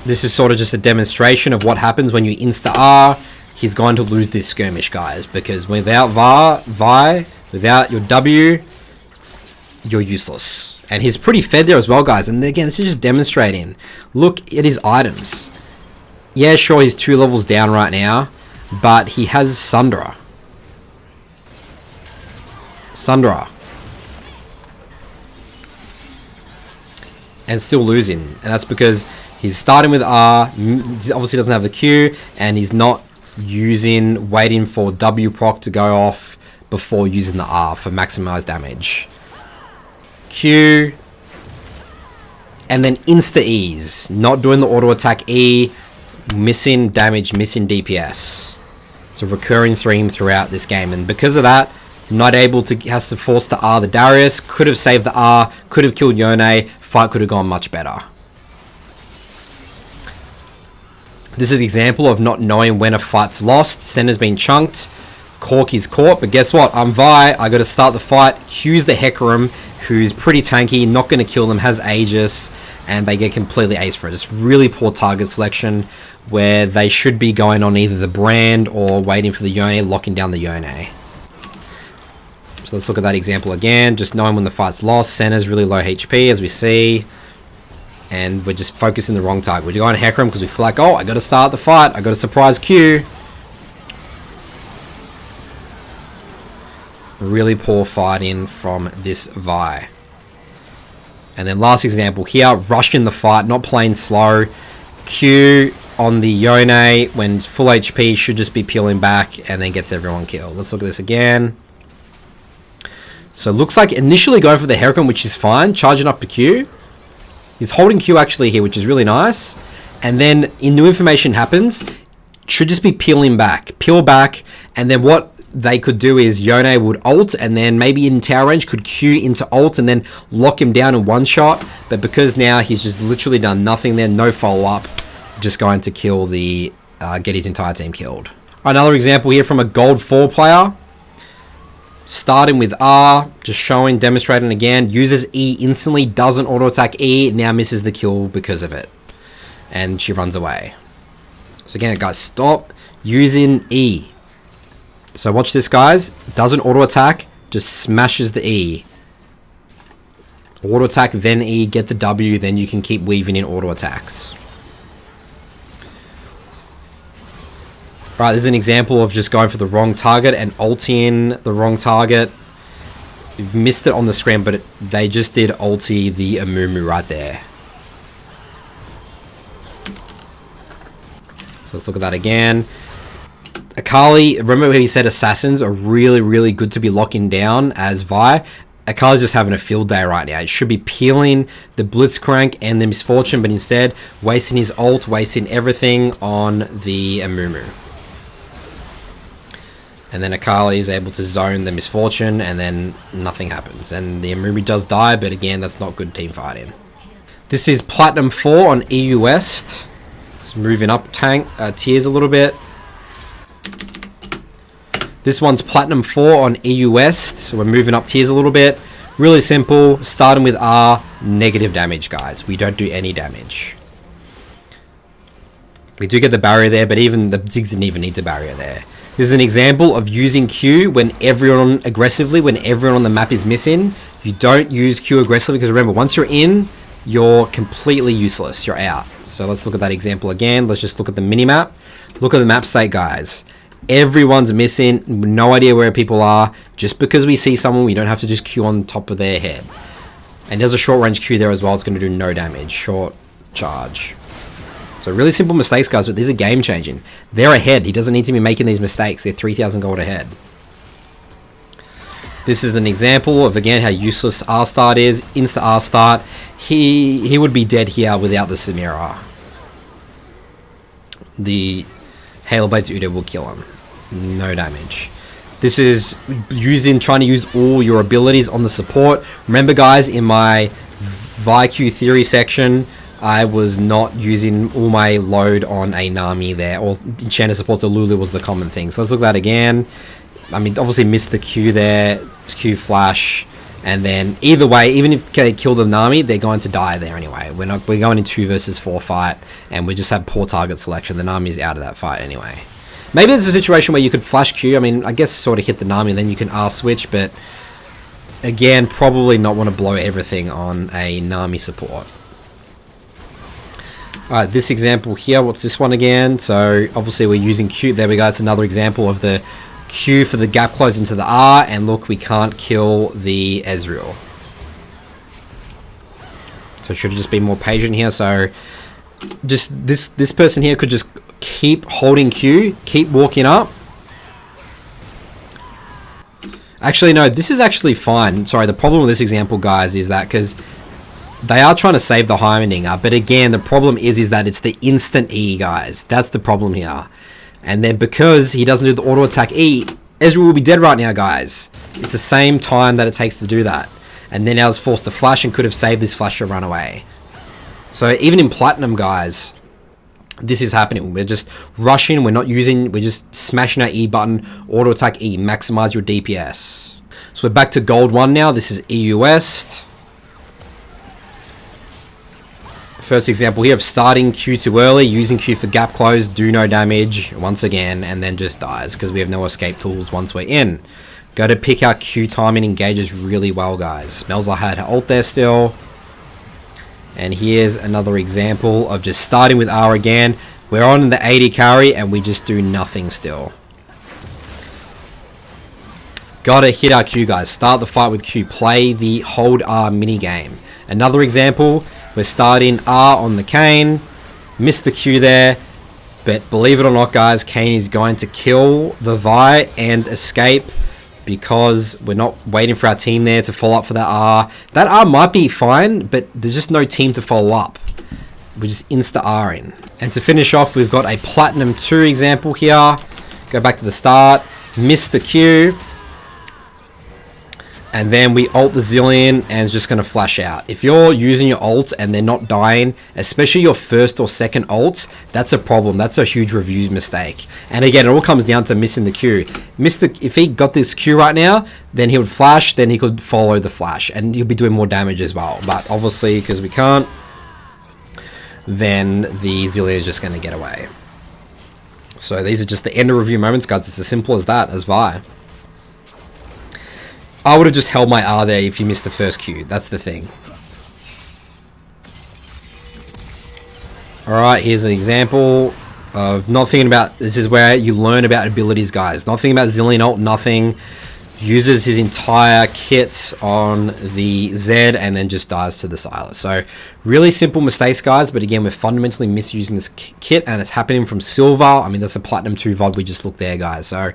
This is sort of just a demonstration of what happens when you insta R. He's going to lose this skirmish, guys, because without Vi, without your W, you're useless. And he's pretty fed there as well, guys. And again, this is just demonstrating. Look at his items. Yeah, sure, he's 2 levels down right now, but he has Sundra. and still losing. And that's because he's starting with R, he obviously doesn't have the Q, and he's not waiting for W proc to go off before using the R for maximized damage. Q, and then insta E's, not doing the auto attack E, missing damage, missing DPS. It's a recurring theme throughout this game, and because of that, not able to, has to force the R the Darius, could have saved the R, could have killed Yone, fight could have gone much better. This is an example of not knowing when a fight's lost. Senna's been chunked, Cork is caught, but guess what? I'm Vi, I gotta start the fight. Q's the Hecarim, who's pretty tanky, not gonna kill them, has Aegis, and they get completely aced for it. It's really poor target selection, where they should be going on either the Brand or waiting for the Yone, locking down the Yone. So let's look at that example again, just knowing when the fight's lost. Senna's really low HP, as we see. And we're just focusing the wrong target. We're going Hecarim because we feel like, oh, I got to start the fight. I got to surprise Q. Really poor fighting from this Vi. And then last example here, rushing the fight, not playing slow. Q on the Yone when full HP should just be peeling back and then gets everyone killed. Let's look at this again. So it looks like initially going for the Hecarim, which is fine, charging up to Q. He's holding Q actually here, which is really nice. And then new information happens. Should just be peeling back. Peel back. And then what they could do is Yone would ult. And then maybe in tower range could Q into ult. And then lock him down in one shot. But because now he's just literally done nothing there. No follow up. Just going to kill the... get his entire team killed. Another example here from a gold 4 player. Starting with R, just showing, demonstrating again, uses E instantly, doesn't auto attack E, now misses the kill because of it. And she runs away. So again, guys, stop using E. So watch this, guys. Doesn't auto attack, just smashes the E. Auto attack, then E, get the W, then you can keep weaving in auto attacks. Right, this is an example of just going for the wrong target and ulting the wrong target. You've missed it on the screen, but they just did ulti the Amumu right there. So let's look at that again. Akali, remember he said assassins are really, really good to be locking down as Vi. Akali's just having a field day right now. It should be peeling the Blitzcrank and the Misfortune, but instead wasting his ult, wasting everything on the Amumu. And then Akali is able to zone the Misfortune, and then nothing happens. And the Amumu does die, but again, that's not good team fighting. This is Platinum 4 on EU West. Just moving up tiers a little bit. This one's Platinum 4 on EU West, so we're moving up tiers a little bit. Really simple, starting with R, negative damage, guys. We don't do any damage. We do get the barrier there, but even the Ziggs didn't even need the barrier there. This is an example of using Q when everyone aggressively, when everyone on the map is missing. You don't use Q aggressively because remember, once you're in, you're completely useless. You're out. So let's look at that example again. Let's just look at the mini-map. Look at the map state, guys. Everyone's missing. No idea where people are. Just because we see someone, we don't have to just Q on top of their head. And there's a short range Q there as well. It's going to do no damage. Short charge. So really simple mistakes, guys, but these are game changing. They're ahead. He doesn't need to be making these mistakes. They're 3,000 gold ahead. This is an example of, again, how useless R-Start is. Insta R-Start. He would be dead here without the Samira. The Hail Blades Udo will kill him. No damage. This is trying to use all your abilities on the support. Remember, guys, in my VIQ theory section, I was not using all my load on a Nami there, or Enchanter supports, the Lulu was the common thing. So let's look at that again. I mean, obviously missed the Q there, Q flash, and then either way, even if they kill the Nami, they're going to die there anyway. We're going in 2 versus 4 fight, and we just have poor target selection. The Nami's out of that fight anyway. Maybe there's a situation where you could flash Q. I mean, I guess sort of hit the Nami, and then you can R switch, but again, probably not want to blow everything on a Nami support. Alright, this example here, what's this one again? So, obviously we're using Q. There we go, it's another example of the Q for the gap close into the R. And look, we can't kill the Ezreal. So should have just been more patient here. So just this person here could just keep holding Q, keep walking up. Actually, no, this is actually fine. Sorry, the problem with this example, guys, is that because they are trying to save the Heimerdinger, but again, the problem is that it's the instant E, guys. That's the problem here. And then because he doesn't do the auto attack E, Ezreal will be dead right now, guys. It's the same time that it takes to do that. And then I was forced to flash and could have saved this flash to run away. So even in Platinum, guys, this is happening. We're just rushing. We're just smashing our E button. Auto attack E. Maximize your DPS. So we're back to Gold 1 now. This is EU West. First example here of starting Q too early, using Q for gap close, do no damage once again, and then just dies because we have no escape tools once we're in. Go to pick our Q timing engages really well, guys. Melza had her ult there still. And here's another example of just starting with R again. We're on the 80 carry and we just do nothing still. Gotta hit our Q, guys. Start the fight with Q. Play the hold R minigame. Another example, we're starting R on the Kayn. Missed the Q there. But believe it or not, guys, Kayn is going to kill the Vi and escape because we're not waiting for our team there to follow up for that R. That R might be fine, but there's just no team to follow up. We're just insta-R in. And to finish off, we've got a Platinum 2 example here. Go back to the start. Miss the Q. And then we ult the Zillion and it's just going to flash out. If you're using your ult and they're not dying, especially your first or second ult, that's a problem. That's a huge review mistake. And again, it all comes down to missing the Q. If he got this Q right now, then he would flash, then he could follow the flash. And he'll be doing more damage as well. But obviously, because we can't, then the Zillion is just going to get away. So these are just the end of review moments, guys. It's as simple as that, as Vi. I would have just held my R there if you missed the first Q. That's the thing. Alright, here's an example of not thinking about... This is where you learn about abilities, guys. Not thinking about Zillion ult, nothing. Uses his entire kit on the Z and then just dies to the Sylas. So, really simple mistakes, guys. But again, we're fundamentally misusing this kit and it's happening from Silver. I mean, that's a Platinum 2 VOD we just looked there, guys. So,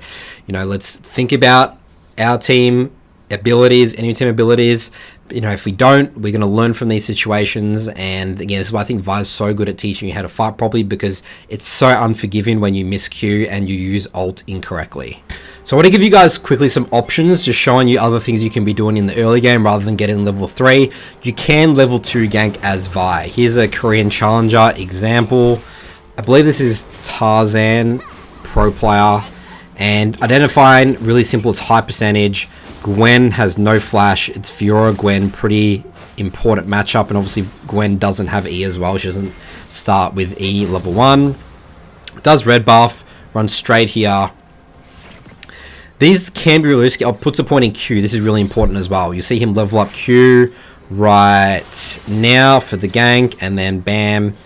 you know, let's think about our team abilities, enemy team abilities. You know, if we don't, we're going to learn from these situations. And again, this is why I think Vi is so good at teaching you how to fight properly, because it's so unforgiving when you miss Q and you use ult incorrectly. So I want to give you guys quickly some options, just showing you other things you can be doing in the early game rather than getting level 3. You can level 2 gank as Vi. Here's a Korean challenger example. I believe this is Tarzan, pro player, and identifying really simple, it's high percentage. Gwen has no flash. It's Fiora Gwen, pretty important matchup, and obviously Gwen doesn't have E as well. She doesn't start with E level 1. Does red buff, runs straight here. These can be really risky. I'll put a point in Q. This is really important as well. You see him level up Q right now for the gank, and then bam,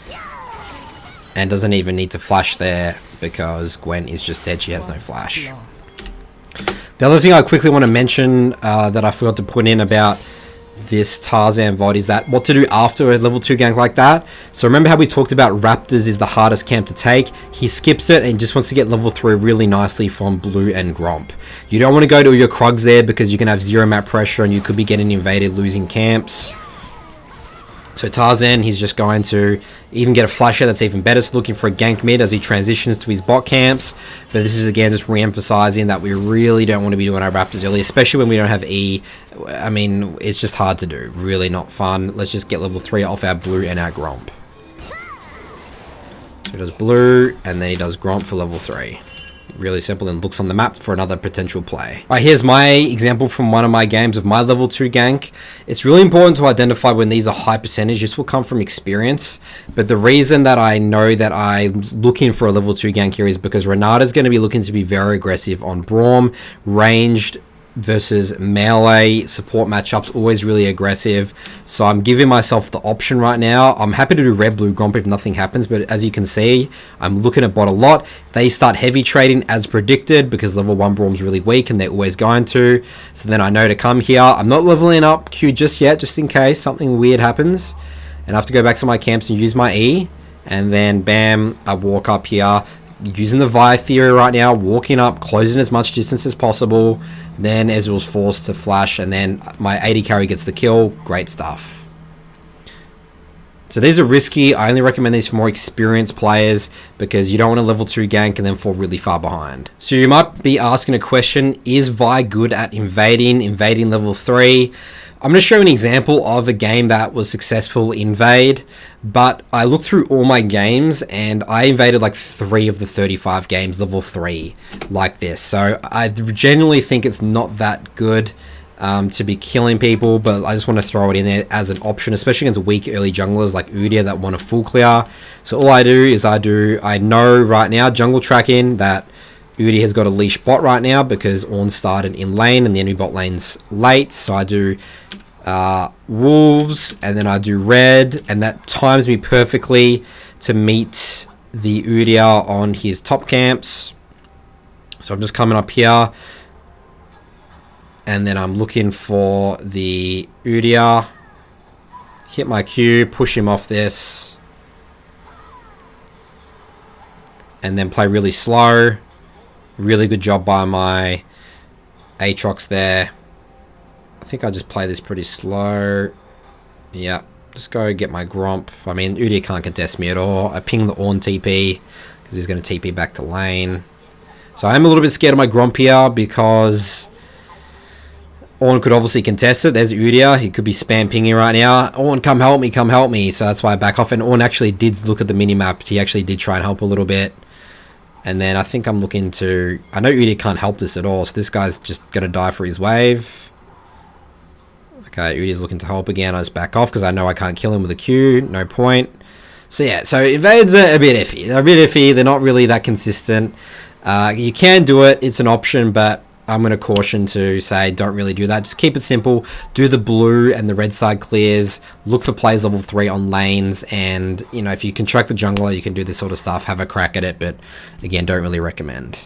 and doesn't even need to flash there because Gwen is just dead. She has no flash. The other thing I quickly want to mention that I forgot to put in about this Tarzan VOD is that what to do after a level 2 gank like that. So remember how we talked about Raptors is the hardest camp to take? He skips it and just wants to get level 3 really nicely from Blue and Gromp. You don't want to go to your Krugs there because you're going to have 0 map pressure and you could be getting invaded, losing camps. So Tarzan, he's just going to even get a flasher that's even better. So looking for a gank mid as he transitions to his bot camps. But this is again just re-emphasizing that we really don't want to be doing our Raptors early, especially when we don't have E. I mean, it's just hard to do. Really not fun. Let's just get level 3 off our Blue and our Gromp. So he does Blue and then he does Gromp for level 3. Really simple, and looks on the map for another potential play. Alright, here's my example from one of my games of my level 2 gank. It's really important to identify when these are high percentage. This will come from experience. But the reason that I know that I'm looking for a level 2 gank here is because Renata's going to be looking to be very aggressive on Braum, ranged versus melee support matchups, always really aggressive. So I'm giving myself the option right now. I'm happy to do red blue Gromp if nothing happens, but as you can see, I'm looking at bot a lot. They start heavy trading as predicted because level 1 Braum's really weak and they're always going to. So then I know to come here. I'm not leveling up Q just yet, just in case something weird happens. and I have to go back to my camps and use my E, and then bam, I walk up here, using the Vi theory right now, walking up, closing as much distance as possible, then Ezreal's forced to flash, and then my AD carry gets the kill. Great stuff. So these are risky. I only recommend these for more experienced players because you don't want to level 2 gank and then fall really far behind. So you might be asking a question, is Vi good at invading level 3? I'm going to show an example of a game that was successful invade, but I looked through all my games and I invaded like 3 of the 35 games level 3 like this. So I genuinely think it's not that good to be killing people, but I just want to throw it in there as an option, especially against weak early junglers like Udyr that want a full clear. So all I do is I know right now, jungle tracking, that Udyr has got a leash bot right now because Ornn started in lane and the enemy bot lane's late. So I do wolves and then I do red, and that times me perfectly to meet the Udyr on his top camps. So I'm just coming up here, and then I'm looking for the Udyr, hit my Q, push him off this, and then play really slow. Really good job by my Aatrox there. I think I just play this pretty slow. Yeah, just go get my Gromp. I mean, Udyr can't contest me at all. I ping the Ornn TP because he's going to TP back to lane. So I'm a little bit scared of my Gromp here because Ornn could obviously contest it. There's Udyr. He could be spam pinging right now. Ornn, come help me, come help me. So that's why I back off. And Ornn actually did look at the minimap. He actually did try and help a little bit. And then I think I'm looking to... I know Udyr can't help this at all. So this guy's just going to die for his wave. Okay, Udyr's looking to help again. I just back off because I know I can't kill him with a Q. No point. So yeah, so invades are a bit iffy. They're a bit iffy. They're not really that consistent. You can do it. It's an option, but I'm going to caution to say don't really do that. Just keep it simple. Do the blue and the red side clears. Look for plays level 3 on lanes. And, you know, if you can track the jungler, you can do this sort of stuff. Have a crack at it. But, again, don't really recommend.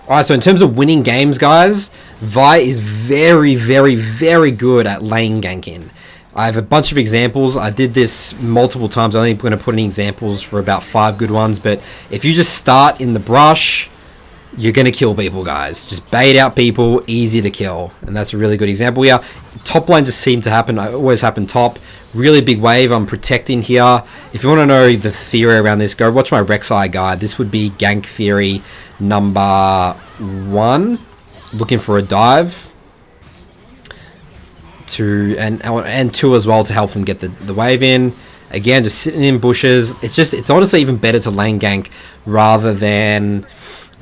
Alright, so in terms of winning games, guys, Vi is very, very, very good at lane ganking. I have a bunch of examples. I did this multiple times. I'm only going to put in examples for about 5 good ones. But if you just start in the brush, you're going to kill people, guys. Just bait out people, easy to kill. And that's a really good example here. Top lane just seemed to happen. I always happen top. Really big wave. I'm protecting here. If you want to know the theory around this, go watch my Rek'Sai guide. This would be gank theory number 1. Looking for a dive. 2 and 2 as well to help them get the wave in. Again, just sitting in bushes. It's honestly even better to lane gank rather than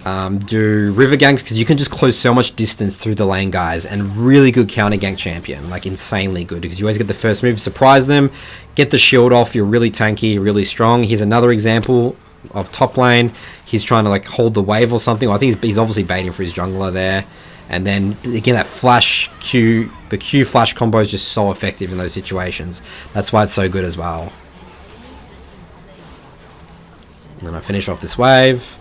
do river ganks, because you can just close so much distance through the lane, guys, and really good counter gank champion, like insanely good, because you always get the first move, surprise them, get the shield off, you're really tanky, really strong. Here's another example of top lane. He's trying to like hold the wave or something. I think he's obviously baiting for his jungler there. And then again, that flash Q, the Q flash combo is just so effective in those situations. That's why it's so good as well. And then I finish off this wave.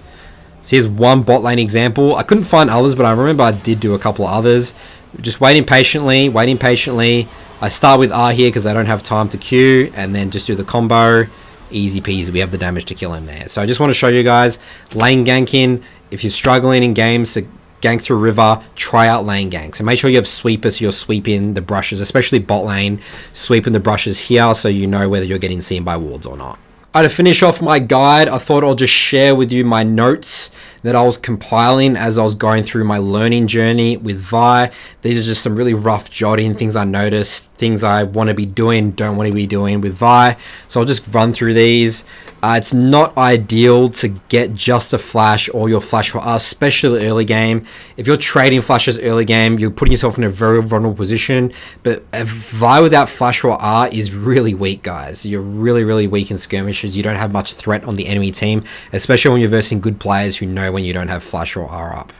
So here's one bot lane example. I couldn't find others, but I remember I did do a couple of others. Just waiting patiently, waiting patiently. I start with R here because I don't have time to Q, and then just do the combo. Easy peasy, we have the damage to kill him there. So I just want to show you guys, lane ganking. If you're struggling in games to gank through river, try out lane ganks. And make sure you have sweepers, so you're sweeping the brushes, especially bot lane. Sweeping the brushes here so you know whether you're getting seen by wards or not. To finish off my guide, I thought I'll just share with you my notes that I was compiling as I was going through my learning journey with Vi. These are just some really rough jotting, things I noticed, things I want to be doing, don't want to be doing with Vi. So I'll just run through these. It's not ideal to get just a flash or your flash for us, especially early game. If you're trading flashes early game, you're putting yourself in a very vulnerable position. But a Vi without flash or R is really weak, guys. You're really, really weak in skirmishes. You don't have much threat on the enemy team, especially when you're versing good players who know when you don't have flash or R up.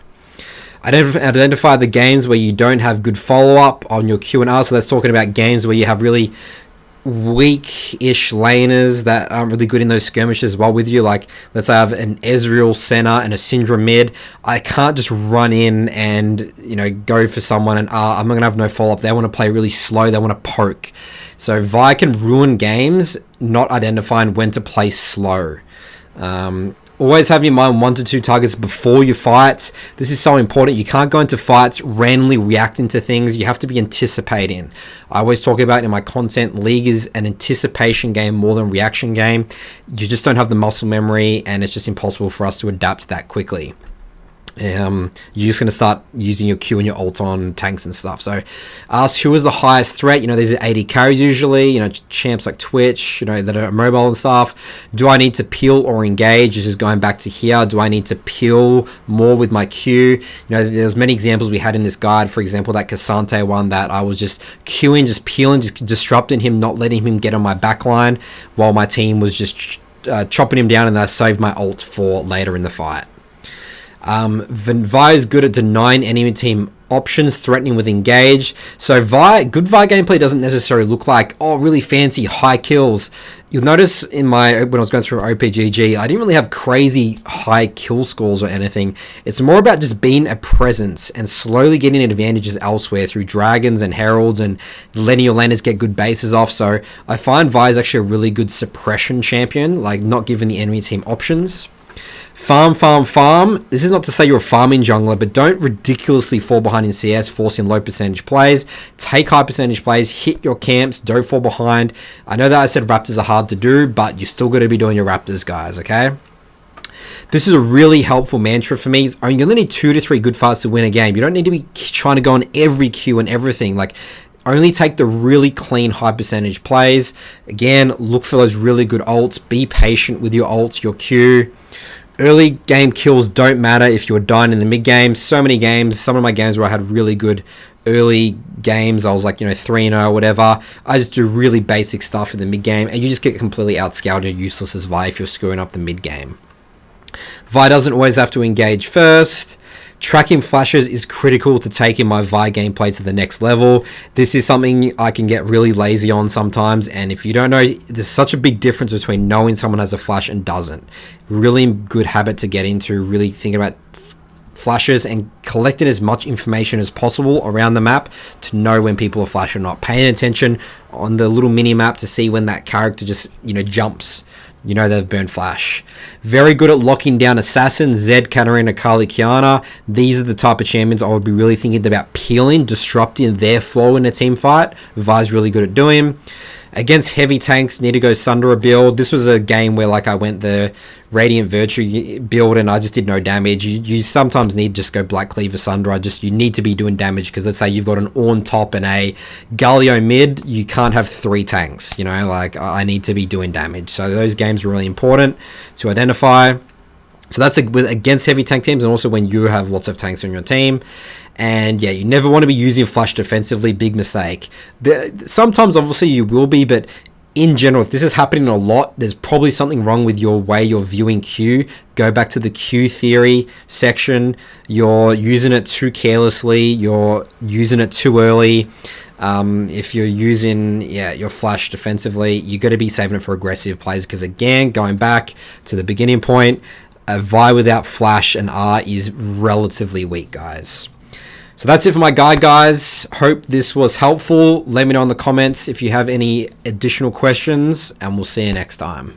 Identify the games where you don't have good follow-up on your Q and R. So that's talking about games where you have really weak-ish laners that aren't really good in those skirmishes while with you. Like, let's say I have an Ezreal center and a Syndra mid. I can't just run in and, you know, go for someone and I'm not going to have no follow-up. They want to play really slow. They want to poke. So Vi can ruin games not identifying when to play slow. Always have in mind 1 to 2 targets before you fight. This is so important. You can't go into fights randomly reacting to things. You have to be anticipating. I always talk about in my content, League is an anticipation game more than reaction game. You just don't have the muscle memory, and it's just impossible for us to adapt that quickly. You're just going to start using your Q and your ult on tanks and stuff. So ask who is the highest threat. These are 80 carries usually, champs like Twitch, that are mobile and stuff. Do I need to peel or engage? This is going back to here. Do I need to peel more with my Q? There's many examples we had in this guide. For example, that Cassante one that I was just queuing, just peeling, just disrupting him, not letting him get on my backline while my team was just chopping him down, and I saved my ult for later in the fight. Vi is good at denying enemy team options, threatening with engage. So good Vi gameplay doesn't necessarily look like, really fancy high kills. You'll notice when I was going through OPGG, I didn't really have crazy high kill scores or anything. It's more about just being a presence and slowly getting advantages elsewhere through dragons and heralds and letting your laners get good bases off. So I find Vi is actually a really good suppression champion, like not giving the enemy team options. Farm. This is not to say you're a farming jungler, but don't ridiculously fall behind in CS, forcing low percentage plays. Take high percentage plays, hit your camps, don't fall behind. I know that I said Raptors are hard to do, but you're still going to be doing your Raptors, guys, okay? This is a really helpful mantra for me. You only need 2 to 3 good fights to win a game. You don't need to be trying to go on every Q and everything. Only take the really clean high percentage plays. Again, look for those really good ults. Be patient with your ults, your Q. Early game kills don't matter if you're dying in the mid game. So many games, some of my games where I had really good early games, I was 3-0 or whatever. I just do really basic stuff in the mid game, and you just get completely outscaled and useless as Vi if you're screwing up the mid game. Vi doesn't always have to engage first. Tracking flashes is critical to taking my Vi gameplay to the next level. This is something I can get really lazy on sometimes, and if you don't know, there's such a big difference between knowing someone has a flash and doesn't. Really good habit to get into, really thinking about flashes and collecting as much information as possible around the map to know when people are flashing or not. Paying attention on the little mini map to see when that character just, jumps. They've burned flash. Very good at locking down assassins, Zed, Katarina, Kali, Kiana. These are the type of champions I would be really thinking about peeling, disrupting their flow in a team fight. Vi's really good at doing. Against heavy tanks, need to go Sundra build. This was a game where I went the Radiant Virtue build and I just did no damage. You sometimes need to just go Black Cleaver Sundra. You need to be doing damage because let's say you've got an Ornn top and a Galio mid. You can't have 3 tanks. I need to be doing damage. So those games are really important to identify. So that's against heavy tank teams and also when you have lots of tanks on your team. And yeah, you never want to be using flash defensively. Big mistake. Sometimes obviously you will be, but in general, if this is happening a lot, there's probably something wrong with your way you're viewing Q. Go back to the Q theory section. You're using it too carelessly. You're using it too early. If you're using your flash defensively, you got to be saving it for aggressive plays because again, going back to the beginning point, a Vi without flash and R is relatively weak, guys. So that's it for my guide, guys. Hope this was helpful. Let me know in the comments if you have any additional questions, and we'll see you next time.